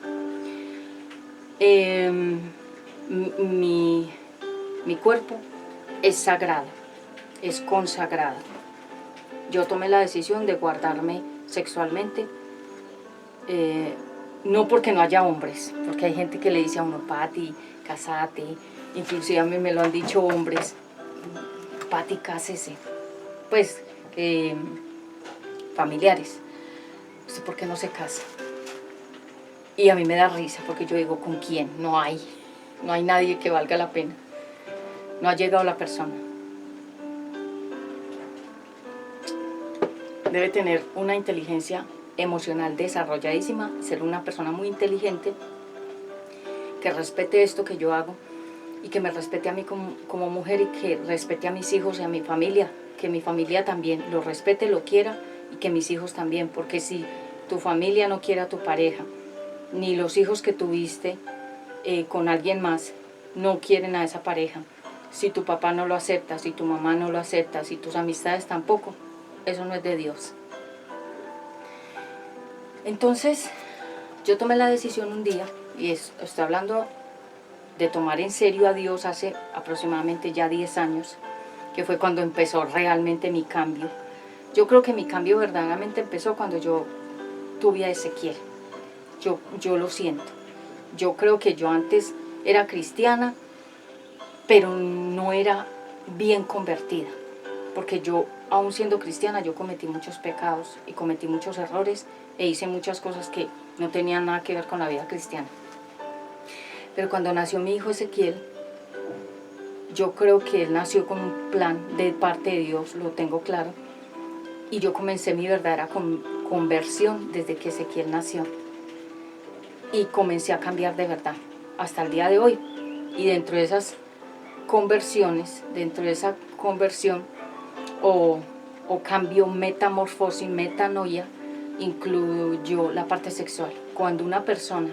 Mi cuerpo es sagrado, es consagrado. Yo tomé la decisión de guardarme sexualmente, no porque no haya hombres, porque hay gente que le dice a uno, Pati, casate, inclusive a mí me lo han dicho hombres, Pati, cásese, pues familiares, ¿usted por qué no se casa? Y a mí me da risa porque yo digo, ¿con quién? No hay nadie que valga la pena, no ha llegado la persona. Debe tener una inteligencia emocional desarrolladísima, ser una persona muy inteligente, que respete esto que yo hago y que me respete a mí como mujer, y que respete a mis hijos y a mi familia, que mi familia también lo respete, lo quiera, y que mis hijos también, porque si tu familia no quiere a tu pareja, ni los hijos que tuviste con alguien más no quieren a esa pareja, si tu papá no lo acepta, si tu mamá no lo acepta, si tus amistades tampoco, eso no es de Dios. Entonces, yo tomé la decisión un día, y estoy hablando de tomar en serio a Dios hace aproximadamente ya 10 años, que fue cuando empezó realmente mi cambio. Yo creo que mi cambio verdaderamente empezó cuando yo tuve a Ezequiel. Yo lo siento. Yo creo que yo antes era cristiana, pero no era bien convertida, porque yo, aún siendo cristiana, yo cometí muchos pecados y cometí muchos errores e hice muchas cosas que no tenían nada que ver con la vida cristiana. Pero cuando nació mi hijo Ezequiel, yo creo que él nació con un plan de parte de Dios, lo tengo claro, y yo comencé mi verdadera conversión desde que Ezequiel nació, y comencé a cambiar de verdad hasta el día de hoy. Y dentro de esas conversiones, dentro de esa conversión o cambio, metamorfosis, metanoia, incluyó la parte sexual. Cuando una persona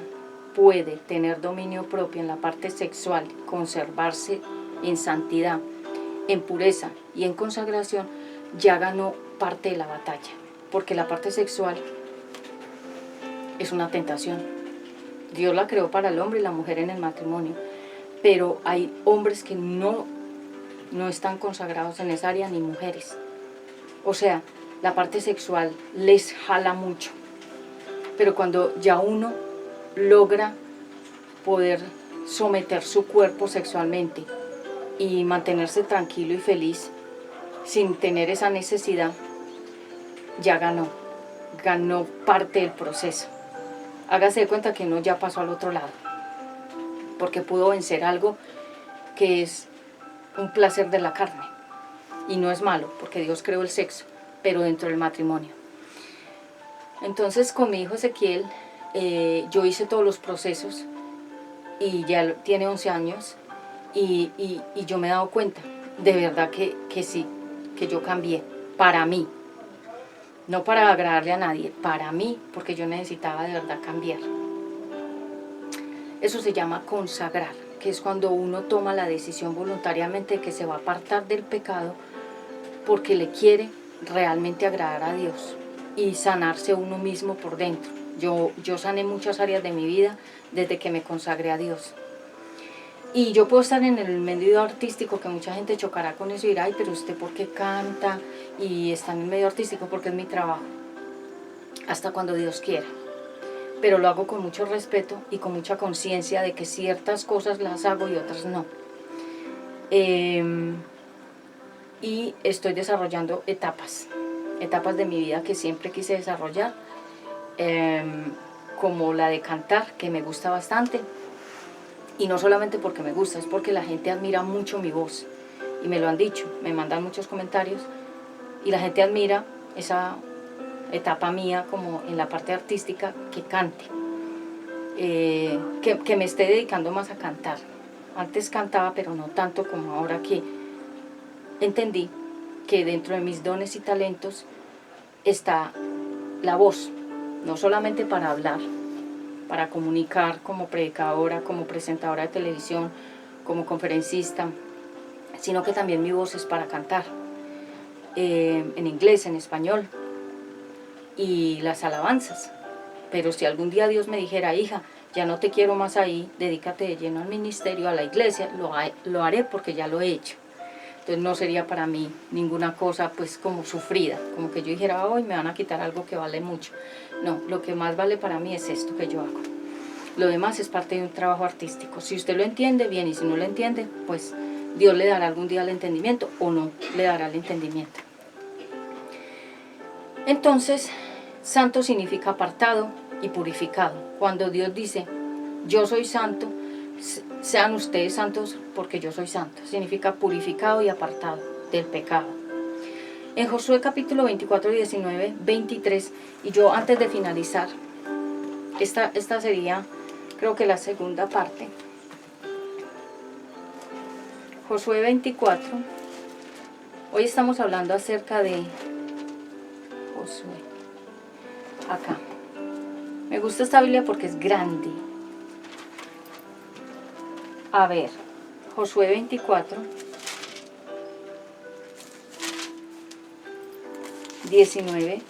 puede tener dominio propio en la parte sexual, conservarse en santidad, en pureza y en consagración, ya ganó parte de la batalla, porque la parte sexual es una tentación. Dios la creó para el hombre y la mujer en el matrimonio, pero hay hombres que no están consagrados en esa área, ni mujeres. O sea, la parte sexual les jala mucho, pero cuando ya uno logra poder someter su cuerpo sexualmente y mantenerse tranquilo y feliz sin tener esa necesidad, ya ganó parte del proceso. Hágase de cuenta que uno ya pasó al otro lado, porque pudo vencer algo que es un placer de la carne, y no es malo, porque Dios creó el sexo, pero dentro del matrimonio. Entonces, con mi hijo Ezequiel, yo hice todos los procesos, y ya tiene 11 años, y yo me he dado cuenta, de verdad que sí, que yo cambié, para mí, no para agradarle a nadie, para mí, porque yo necesitaba de verdad cambiar. Eso se llama consagrar. que es cuando uno toma la decisión voluntariamente de que se va a apartar del pecado porque le quiere realmente agradar a Dios y sanarse uno mismo por dentro. Yo sané muchas áreas de mi vida desde que me consagré a Dios. Y yo puedo estar en el medio artístico, que mucha gente chocará con eso y dirá, ay, pero usted ¿por qué canta? Y está en el medio artístico porque es mi trabajo, hasta cuando Dios quiera. Pero lo hago con mucho respeto y con mucha conciencia de que ciertas cosas las hago y otras no. Y estoy desarrollando etapas de mi vida que siempre quise desarrollar, como la de cantar, que me gusta bastante. Y no solamente porque me gusta, es porque la gente admira mucho mi voz. Y me lo han dicho, me mandan muchos comentarios. Y la gente admira esa etapa mía como en la parte artística, que cante. Que me esté dedicando más a cantar. Antes cantaba, pero no tanto como ahora, que entendí que dentro de mis dones y talentos está la voz. No solamente para hablar, para comunicar como predicadora, como presentadora de televisión, como conferencista, sino que también mi voz es para cantar, en inglés, en español, y las alabanzas. Pero si algún día Dios me dijera, hija, ya no te quiero más ahí, dedícate de lleno al ministerio, a la iglesia, lo haré porque ya lo he hecho. Entonces no sería para mí ninguna cosa pues como sufrida, como que yo dijera, hoy me van a quitar algo que vale mucho. No, lo que más vale para mí es esto que yo hago. Lo demás es parte de un trabajo artístico. Si usted lo entiende, bien, y si no lo entiende, pues Dios le dará algún día el entendimiento o no le dará el entendimiento. Entonces, santo significa apartado y purificado. Cuando Dios dice, yo soy santo, sean ustedes santos porque yo soy santo, significa purificado y apartado del pecado. En Josué capítulo 24, 19, 23, y yo antes de finalizar, esta sería, creo que la segunda parte. Josué 24, hoy estamos hablando acerca de Josué, acá. Me gusta esta Biblia porque es grande. A ver, Josué 24, 19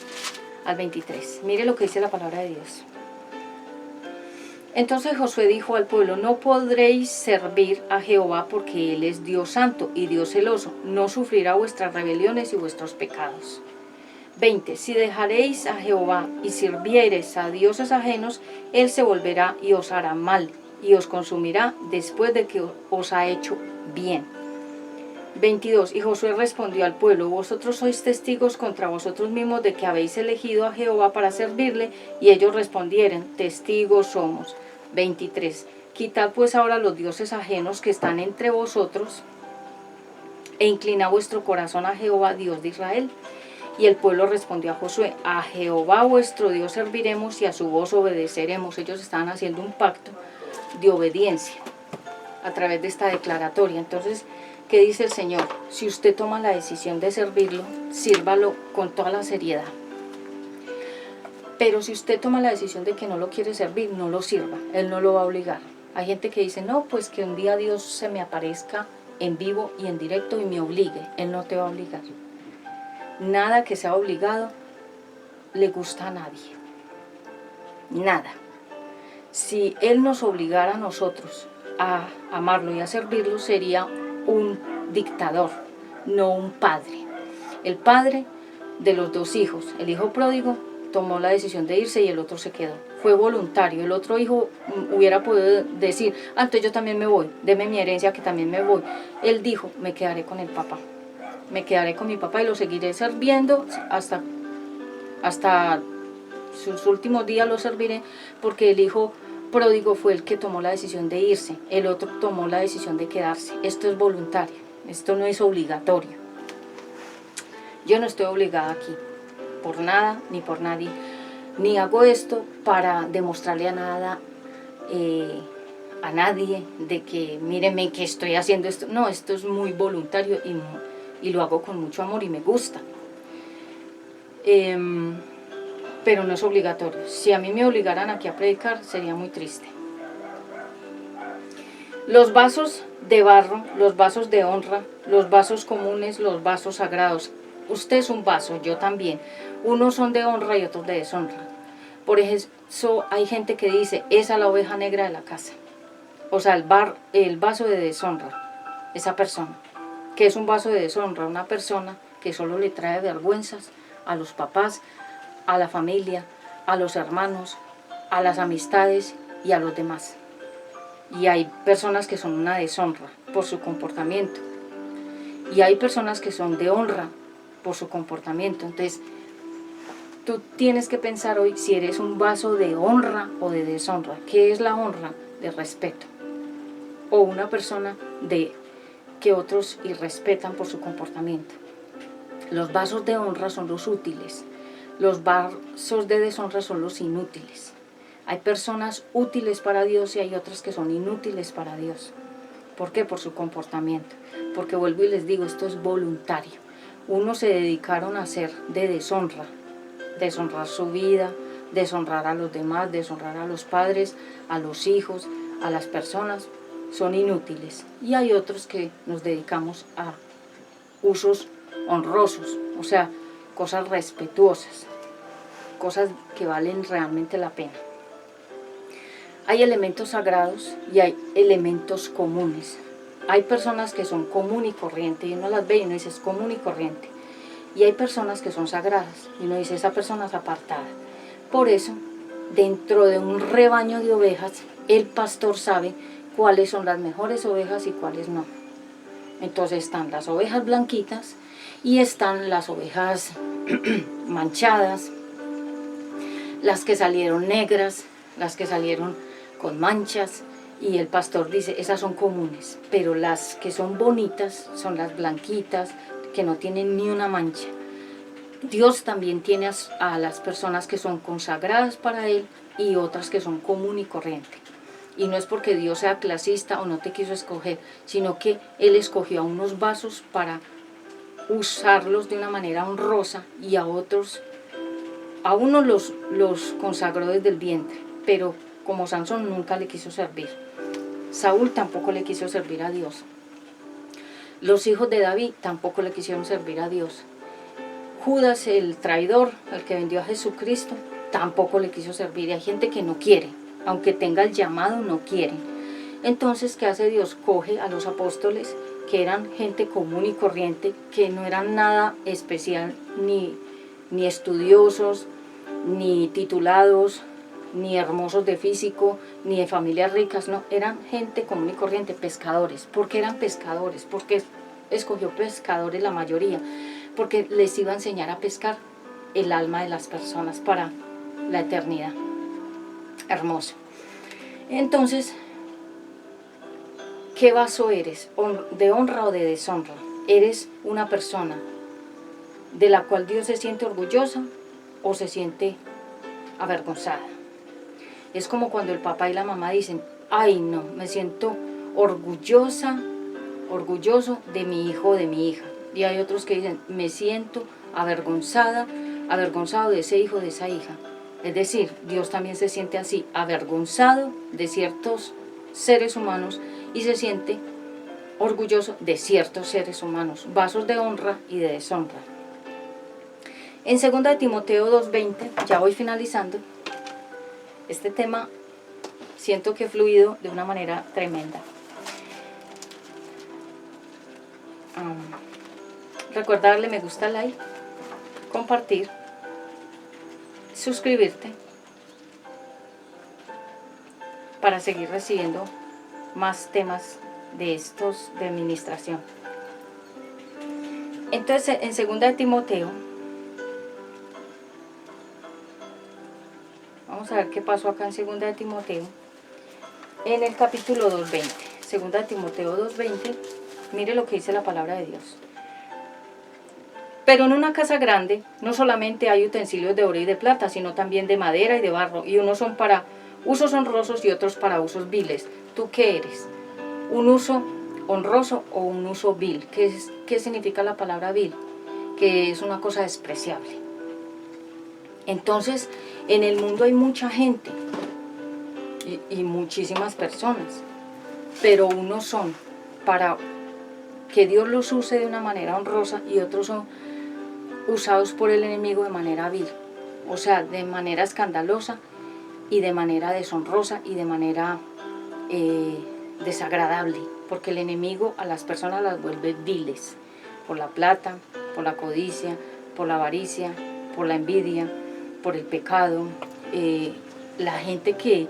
al 23. Mire lo que dice la palabra de Dios. Entonces Josué dijo al pueblo, no podréis servir a Jehová porque Él es Dios santo y Dios celoso, no sufrirá vuestras rebeliones y vuestros pecados. 20. Si dejaréis a Jehová y sirviereis a dioses ajenos, Él se volverá y os hará mal, y os consumirá después de que os ha hecho bien. 22. Y Josué respondió al pueblo, vosotros sois testigos contra vosotros mismos de que habéis elegido a Jehová para servirle, y ellos respondieron, testigos somos. 23. Quitad pues ahora los dioses ajenos que están entre vosotros, e inclinad vuestro corazón a Jehová, Dios de Israel. Y el pueblo respondió a Josué, a Jehová vuestro Dios serviremos y a su voz obedeceremos. Ellos estaban haciendo un pacto de obediencia a través de esta declaratoria. Entonces, ¿qué dice el Señor? Si usted toma la decisión de servirlo, sírvalo con toda la seriedad. Pero si usted toma la decisión de que no lo quiere servir, no lo sirva. Él no lo va a obligar. Hay gente que dice, no, pues que un día Dios se me aparezca en vivo y en directo y me obligue. Él no te va a obligar. Nada que sea obligado le gusta a nadie. Nada. Si Él nos obligara a nosotros a amarlo y a servirlo, sería un dictador, no un padre. El padre de los dos hijos, el hijo pródigo, tomó la decisión de irse y el otro se quedó. Fue voluntario. El otro hijo hubiera podido decir, entonces yo también me voy, deme mi herencia que también me voy. Él dijo, me quedaré con el papá. Me quedaré con mi papá y lo seguiré sirviendo hasta sus últimos días lo serviré, porque el hijo pródigo fue el que tomó la decisión de irse, el otro tomó la decisión de quedarse. Esto es voluntario, esto no es obligatorio. Yo no estoy obligada aquí, por nada ni por nadie, ni hago esto para demostrarle a nadie de que míreme que estoy haciendo esto. No, esto es muy voluntario y lo hago con mucho amor y me gusta. Pero no es obligatorio. Si a mí me obligaran aquí a predicar, sería muy triste. Los vasos de barro, los vasos de honra, los vasos comunes, los vasos sagrados. Usted es un vaso, yo también. Unos son de honra y otros de deshonra. Por eso hay gente que dice, esa es la oveja negra de la casa. O sea, el vaso de deshonra, esa persona. ¿Qué es un vaso de deshonra? Una persona que solo le trae vergüenzas a los papás, a la familia, a los hermanos, a las amistades y a los demás. Y hay personas que son una deshonra por su comportamiento. Y hay personas que son de honra por su comportamiento. Entonces, tú tienes que pensar hoy si eres un vaso de honra o de deshonra. ¿Qué es la honra? De respeto. O una persona que otros irrespetan por su comportamiento. Los vasos de honra son los útiles. Los vasos de deshonra son los inútiles. Hay personas útiles para Dios y hay otras que son inútiles para Dios. ¿Por qué? Por su comportamiento. Porque vuelvo y les digo, esto es voluntario. Unos se dedicaron a hacer de deshonra, deshonrar su vida, deshonrar a los demás, deshonrar a los padres, a los hijos, a las personas. Son inútiles. Y hay otros que nos dedicamos a usos honrosos, o sea, cosas respetuosas, cosas que valen realmente la pena. Hay elementos sagrados y hay elementos comunes. Hay personas que son común y corriente y uno las ve y uno dice es común y corriente. Y hay personas que son sagradas y uno dice esa persona es apartada. Por eso, dentro de un rebaño de ovejas, el pastor sabe cuáles son las mejores ovejas y cuáles no. Entonces están las ovejas blanquitas y están las ovejas manchadas, las que salieron negras, las que salieron con manchas, y el pastor dice, esas son comunes, pero las que son bonitas son las blanquitas, que no tienen ni una mancha. Dios también tiene a las personas que son consagradas para Él y otras que son común y corriente. Y no es porque Dios sea clasista o no te quiso escoger, sino que Él escogió a unos vasos para usarlos de una manera honrosa y a otros, a unos los consagró desde el vientre, pero como Sansón nunca le quiso servir. Saúl tampoco le quiso servir a Dios. Los hijos de David tampoco le quisieron servir a Dios. Judas, el traidor, el que vendió a Jesucristo, tampoco le quiso servir. Y hay gente que no quiere, aunque tenga el llamado, no quiere. Entonces, ¿qué hace Dios? Coge a los apóstoles, que eran gente común y corriente, que no eran nada especial, ni estudiosos, ni titulados, ni hermosos de físico, ni de familias ricas, no, eran gente común y corriente, pescadores. ¿Por qué eran pescadores? Porque escogió pescadores la mayoría, porque les iba a enseñar a pescar el alma de las personas para la eternidad. Hermoso. Entonces, ¿qué vaso eres? ¿De honra o de deshonra? ¿Eres una persona de la cual Dios se siente orgullosa o se siente avergonzada? Es como cuando el papá y la mamá dicen, ay no, me siento orgulloso de mi hijo o de mi hija. Y hay otros que dicen, me siento avergonzado de ese hijo o de esa hija. Es decir, Dios también se siente así, avergonzado de ciertos seres humanos y se siente orgulloso de ciertos seres humanos, vasos de honra y de deshonra. En 2 Timoteo 2:20, ya voy finalizando, este tema siento que he fluido de una manera tremenda. Recuerda darle me gusta, like, compartir, suscribirte para seguir recibiendo más temas de estos de administración. Entonces, en 2 Timoteo, vamos a ver qué pasó acá en 2 Timoteo, en el capítulo 2:20. 2 Timoteo 2:20, mire lo que dice la palabra de Dios. Pero en una casa grande no solamente hay utensilios de oro y de plata, sino también de madera y de barro, y unos son para usos honrosos y otros para usos viles. ¿Tú qué eres? ¿Un uso honroso o un uso vil? ¿Qué significa la palabra vil? Que es una cosa despreciable. Entonces, en el mundo hay mucha gente y muchísimas personas pero unos son para que Dios los use de una manera honrosa y otros son usados por el enemigo de manera vil, o sea, de manera escandalosa y de manera deshonrosa y de manera desagradable, porque el enemigo a las personas las vuelve viles, por la plata, por la codicia, por la avaricia, por la envidia, por el pecado. La gente que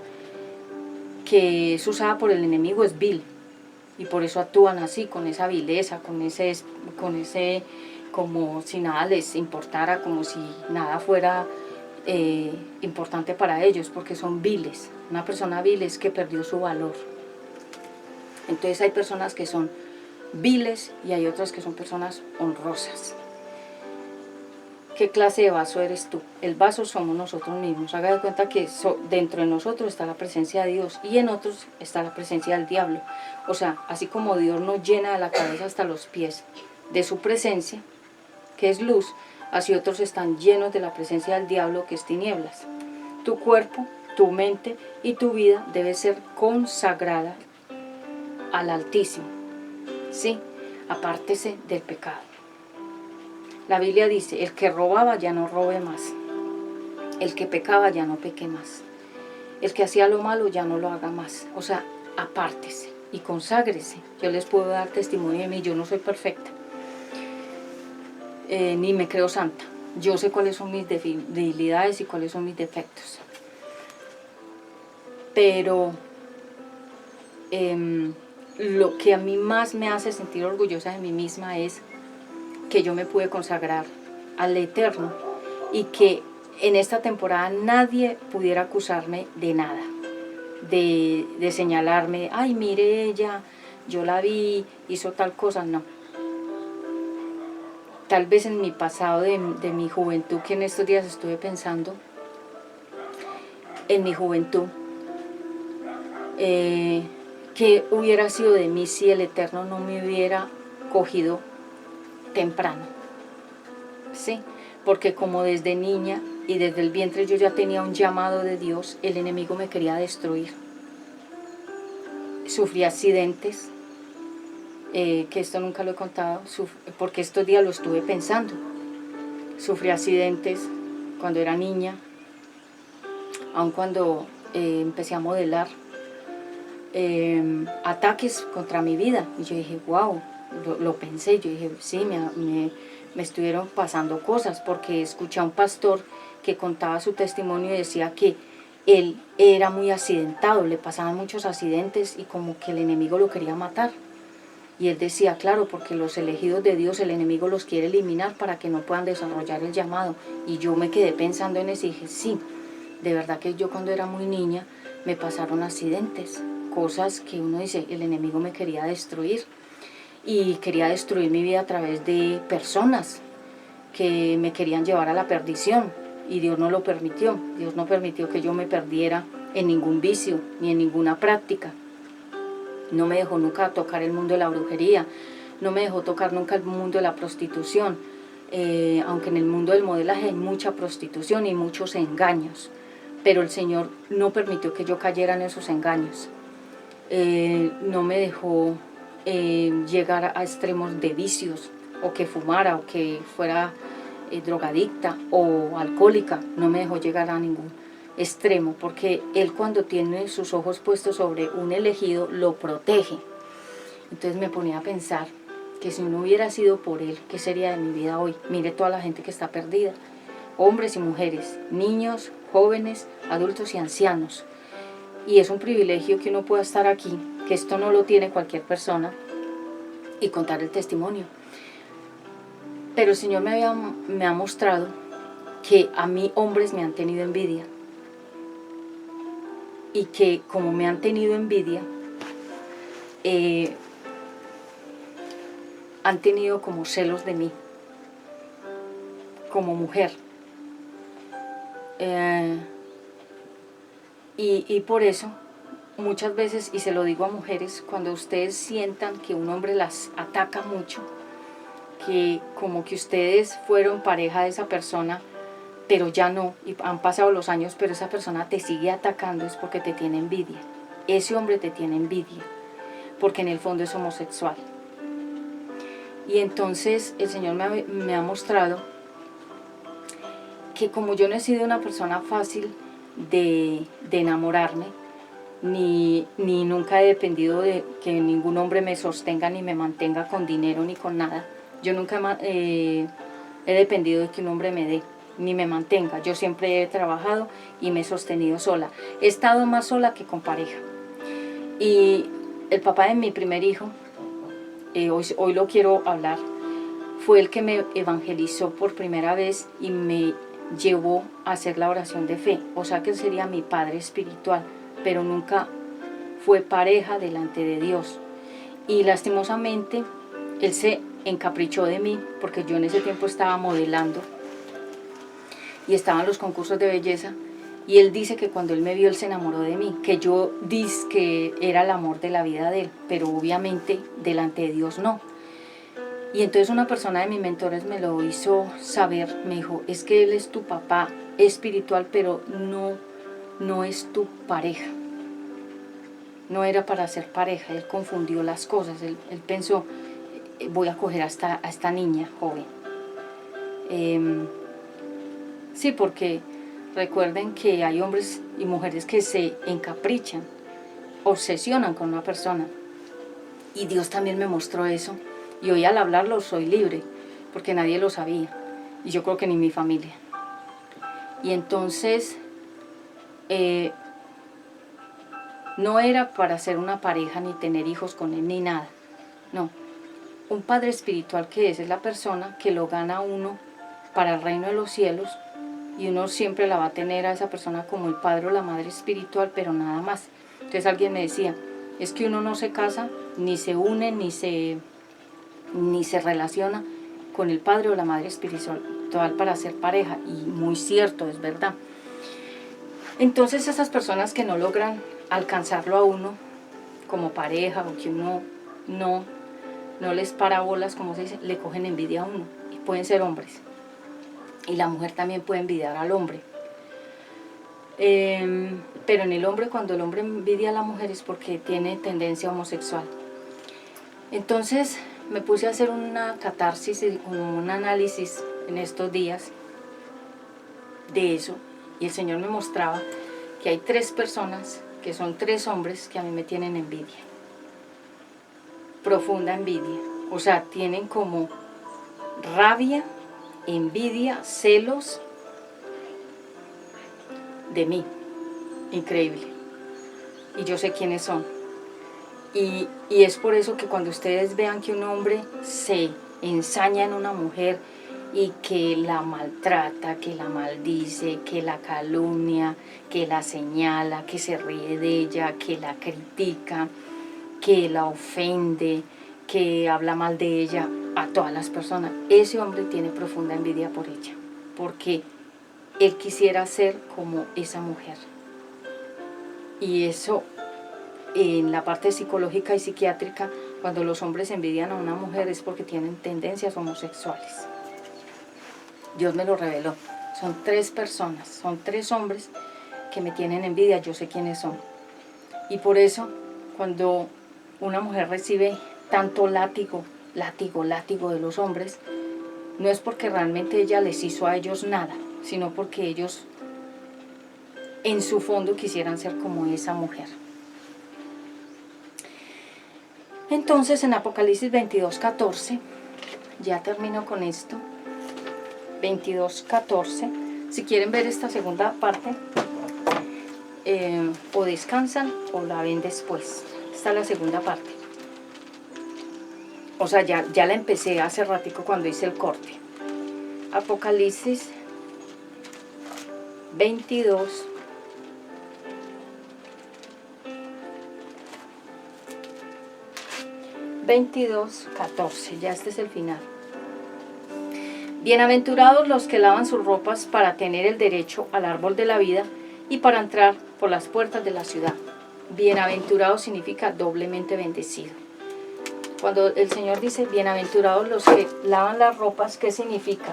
es usada por el enemigo es vil, y por eso actúan así, con esa vileza, con ese como si nada les importara, como si nada fuera importante para ellos, porque son viles. Una persona vil es que perdió su valor. Entonces hay personas que son viles y hay otras que son personas honrosas. ¿Qué clase de vaso eres tú? El vaso somos nosotros mismos. Haga de cuenta que dentro de nosotros está la presencia de Dios y en otros está la presencia del diablo. O sea, así como Dios nos llena de la cabeza hasta los pies de su presencia, que es luz, así otros están llenos de la presencia del diablo, que es tinieblas. Tu cuerpo, tu mente y tu vida debe ser consagrada al Altísimo. Sí, apártese del pecado. La Biblia dice, el que robaba ya no robe más, el que pecaba ya no peque más, el que hacía lo malo ya no lo haga más. O sea, apártese y conságrese. Yo les puedo dar testimonio de mí, yo no soy perfecta, ni me creo santa. Yo sé cuáles son mis debilidades y cuáles son mis defectos. Pero lo que a mí más me hace sentir orgullosa de mí misma es que yo me pude consagrar al Eterno y que en esta temporada nadie pudiera acusarme de nada, de señalarme, ay, mire ella, yo la vi, hizo tal cosa. No. Tal vez en mi pasado de mi juventud, que en estos días estuve pensando, en mi juventud, ¿qué hubiera sido de mí si el Eterno no me hubiera cogido temprano? Sí, porque como desde niña y desde el vientre yo ya tenía un llamado de Dios, el enemigo me quería destruir. Sufrí accidentes, que esto nunca lo he contado, porque estos días lo estuve pensando. Sufrí accidentes cuando era niña, aun cuando empecé a modelar, ataques contra mi vida. Y yo dije, wow, lo pensé, yo dije, sí, me estuvieron pasando cosas, porque escuché a un pastor que contaba su testimonio y decía que él era muy accidentado, le pasaban muchos accidentes y como que el enemigo lo quería matar. Y él decía, claro, porque los elegidos de Dios, el enemigo los quiere eliminar para que no puedan desarrollar el llamado. Y yo me quedé pensando en eso y dije, sí, de verdad que yo cuando era muy niña me pasaron accidentes, cosas que uno dice, el enemigo me quería destruir. Y quería destruir mi vida a través de personas que me querían llevar a la perdición. Y Dios no lo permitió. Dios no permitió que yo me perdiera en ningún vicio ni en ninguna práctica. No me dejó nunca tocar el mundo de la brujería. No me dejó tocar nunca el mundo de la prostitución. Aunque en el mundo del modelaje hay mucha prostitución y muchos engaños. Pero el Señor no permitió que yo cayera en esos engaños. No me dejó llegar a extremos de vicios, o que fumara, o que fuera drogadicta o alcohólica. No me dejó llegar a ningún extremo, porque Él, cuando tiene sus ojos puestos sobre un elegido, lo protege. Entonces me ponía a pensar que si no hubiera sido por Él, ¿qué sería de mi vida hoy? Mire toda la gente que está perdida, hombres y mujeres, niños, jóvenes, adultos y ancianos. Y es un privilegio que uno pueda estar aquí, que esto no lo tiene cualquier persona, y contar el testimonio. Pero el Señor me ha mostrado que a mí hombres me han tenido envidia, y que como me han tenido envidia, han tenido como celos de mí, como mujer. Y por eso, muchas veces, y se lo digo a mujeres, cuando ustedes sientan que un hombre las ataca mucho, que como que ustedes fueron pareja de esa persona, pero ya no, y han pasado los años, pero esa persona te sigue atacando, es porque te tiene envidia. Ese hombre te tiene envidia, porque en el fondo es homosexual. Y entonces el Señor me ha mostrado que como yo no he sido una persona fácil de enamorarme, ni nunca he dependido de que ningún hombre me sostenga ni me mantenga con dinero ni con nada. Yo nunca he dependido de que un hombre me dé ni me mantenga. Yo siempre he trabajado y me he sostenido sola. He estado más sola que con pareja. Y el papá de mi primer hijo, hoy lo quiero hablar, fue el que me evangelizó por primera vez y me llevó a hacer la oración de fe. O sea que él sería mi padre espiritual, pero nunca fue pareja delante de Dios. Y lastimosamente él se encaprichó de mí, porque yo en ese tiempo estaba modelando y estaban los concursos de belleza, y él dice que cuando él me vio él se enamoró de mí, que yo dije que era el amor de la vida de él, pero obviamente delante de Dios no. Y entonces una persona de mis mentores me lo hizo saber, me dijo, es que él es tu papá espiritual, pero no es tu pareja. No era para ser pareja, él confundió las cosas, él pensó, voy a coger a esta niña joven. Sí, porque recuerden que hay hombres y mujeres que se encaprichan, obsesionan con una persona. Y Dios también me mostró eso. Y hoy al hablarlo soy libre, porque nadie lo sabía. Y yo creo que ni mi familia. Y entonces, no era para ser una pareja, ni tener hijos con él, ni nada. No. Un padre espiritual que es la persona que lo gana a uno para el reino de los cielos. Y uno siempre la va a tener a esa persona como el padre o la madre espiritual, pero nada más. Entonces alguien me decía, es que uno no se casa, ni se une, ni se relaciona con el padre o la madre espiritual para ser pareja. Y muy cierto, es verdad. Entonces esas personas que no logran alcanzarlo a uno como pareja, o que uno no les para bolas, como se dice, le cogen envidia a uno. Y pueden ser hombres. Y la mujer también puede envidiar al hombre. Pero en el hombre, cuando el hombre envidia a la mujer es porque tiene tendencia homosexual. Entonces me puse a hacer una catarsis, un análisis en estos días de eso. Y el Señor me mostraba que hay 3 personas, que son 3 hombres que a mí me tienen envidia. Profunda envidia. O sea, tienen como rabia, envidia, celos de mí. Increíble. Y yo sé quiénes son. Y es por eso que cuando ustedes vean que un hombre se ensaña en una mujer y que la maltrata, que la maldice, que la calumnia, que la señala, que se ríe de ella, que la critica, que la ofende, que habla mal de ella a todas las personas, ese hombre tiene profunda envidia por ella, porque él quisiera ser como esa mujer. Y eso, en la parte psicológica y psiquiátrica, cuando los hombres envidian a una mujer es porque tienen tendencias homosexuales. Dios me lo reveló. Son 3 personas, son 3 hombres que me tienen envidia, yo sé quiénes son. Y por eso, cuando una mujer recibe tanto látigo de los hombres, no es porque realmente ella les hizo a ellos nada, sino porque ellos en su fondo quisieran ser como esa mujer. Entonces en Apocalipsis 22:14, ya termino con esto, 22:14, si quieren ver esta segunda parte, o descansan o la ven después. Esta es la segunda parte. O sea, ya la empecé hace ratico cuando hice el corte. Apocalipsis 22. Ya este es el final. Bienaventurados los que lavan sus ropas para tener el derecho al árbol de la vida y para entrar por las puertas de la ciudad. Bienaventurado significa doblemente bendecido. Cuando el Señor dice bienaventurados los que lavan las ropas, ¿qué significa?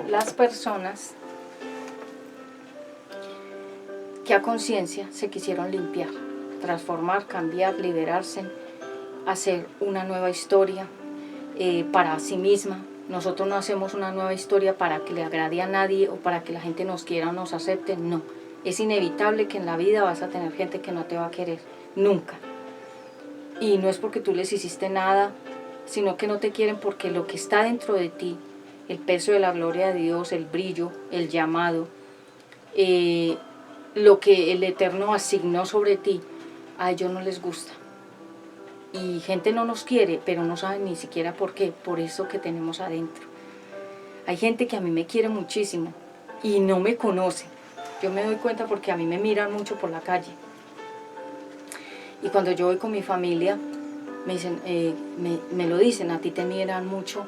Las personas que a conciencia se quisieron limpiar, transformar, cambiar, liberarse, hacer una nueva historia para sí misma. Nosotros no hacemos una nueva historia para que le agrade a nadie o para que la gente nos quiera o nos acepte, no. Es inevitable que en la vida vas a tener gente que no te va a querer, nunca. Y no es porque tú les hiciste nada, sino que no te quieren porque lo que está dentro de ti, el peso de la gloria de Dios, el brillo, el llamado, lo que el Eterno asignó sobre ti, a ellos no les gusta. Y gente no nos quiere, pero no sabe ni siquiera por qué, por eso que tenemos adentro. Hay gente que a mí me quiere muchísimo y no me conoce. Yo me doy cuenta porque a mí me miran mucho por la calle. Y cuando yo voy con mi familia, me dicen, me lo dicen, a ti te miran mucho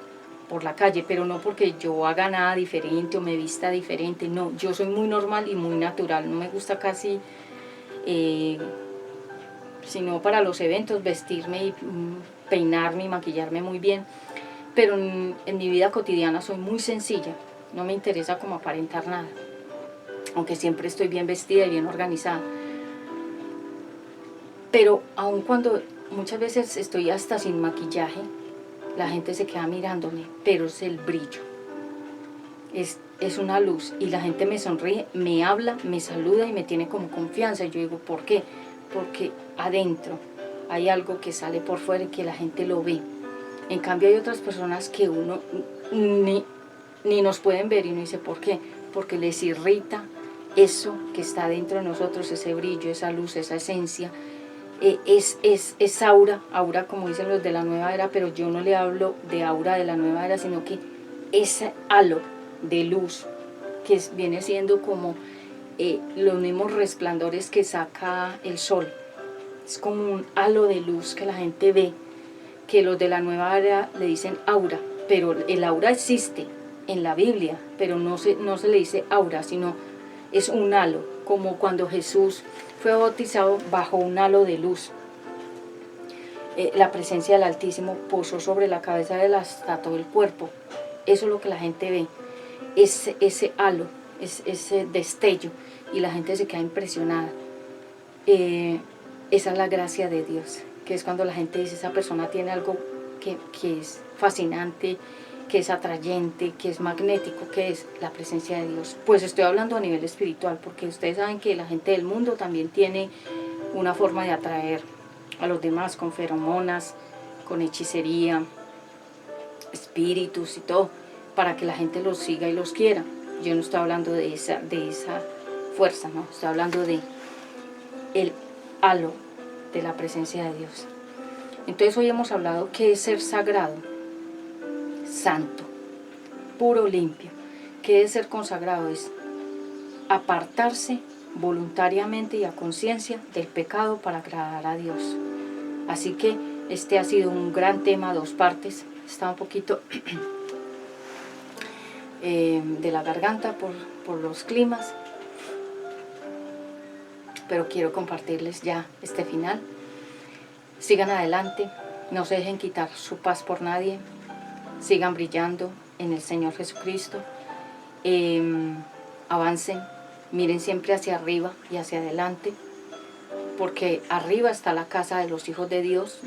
por la calle, pero no porque yo haga nada diferente o me vista diferente, no, yo soy muy normal y muy natural, no me gusta casi, sino para los eventos, vestirme y peinarme y maquillarme muy bien, pero en mi vida cotidiana soy muy sencilla, no me interesa como aparentar nada, aunque siempre estoy bien vestida y bien organizada. Pero aun cuando muchas veces estoy hasta sin maquillaje, la gente se queda mirándome, pero es el brillo, es una luz y la gente me sonríe, me habla, me saluda y me tiene como confianza. Y yo digo, ¿por qué? Porque adentro hay algo que sale por fuera y que la gente lo ve. En cambio hay otras personas que uno ni nos pueden ver y uno dice, ¿por qué? Porque les irrita eso que está dentro de nosotros, ese brillo, esa luz, esa esencia. Es aura como dicen los de la nueva era, pero yo no le hablo de aura de la nueva era, sino que ese halo de luz que viene siendo como los mismos resplandores que saca el sol. Es como un halo de luz que la gente ve, que los de la nueva era le dicen aura, pero el aura existe en la Biblia, pero no se le dice aura, sino es un halo, como cuando Jesús fue bautizado bajo un halo de luz. La presencia del Altísimo posó sobre la cabeza de él hasta todo el cuerpo. Eso es lo que la gente ve, ese halo, ese destello, y la gente se queda impresionada. Esa es la gracia de Dios, que es cuando la gente dice, esa persona tiene algo que es fascinante, que es atrayente, que es magnético, que es la presencia de Dios. Pues estoy hablando a nivel espiritual, porque ustedes saben que la gente del mundo también tiene una forma de atraer a los demás con feromonas, con hechicería, espíritus y todo, para que la gente los siga y los quiera. Yo no estoy hablando de esa fuerza, no, estoy hablando de el halo de la presencia de Dios. Entonces hoy hemos hablado que es ser sagrado, santo, puro, limpio. ¿Qué es ser consagrado? Es apartarse voluntariamente y a conciencia del pecado para agradar a Dios. Así que este ha sido un gran tema, 2 partes. Está un poquito de la garganta por los climas, pero quiero compartirles ya este final. Sigan adelante, no se dejen quitar su paz por nadie, sigan brillando en el Señor Jesucristo, avancen, miren siempre hacia arriba y hacia adelante, porque arriba está la casa de los hijos de Dios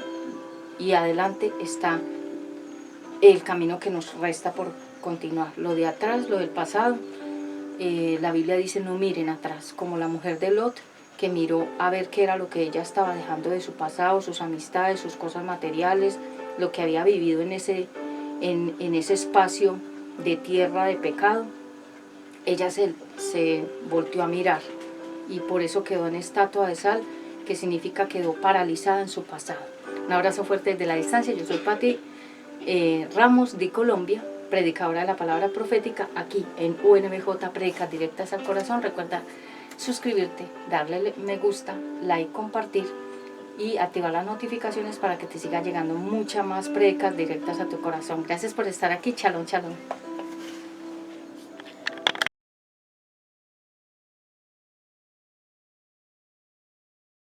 y adelante está el camino que nos resta por continuar. Lo de atrás, lo del pasado, la Biblia dice no miren atrás, como la mujer de Lot, que miró a ver qué era lo que ella estaba dejando de su pasado, sus amistades, sus cosas materiales, lo que había vivido en ese espacio de tierra de pecado. Ella se volteó a mirar y por eso quedó en estatua de sal, que significa quedó paralizada en su pasado. Un abrazo fuerte desde la distancia. Yo soy Pati Ramos de Colombia, predicadora de la palabra profética aquí en UNBJ Prédicas Directas al Corazón. Recuerda suscribirte, darle me gusta, like, compartir y activar las notificaciones para que te siga llegando muchas más prédicas directas a tu corazón. Gracias por estar aquí. Shalom, shalom.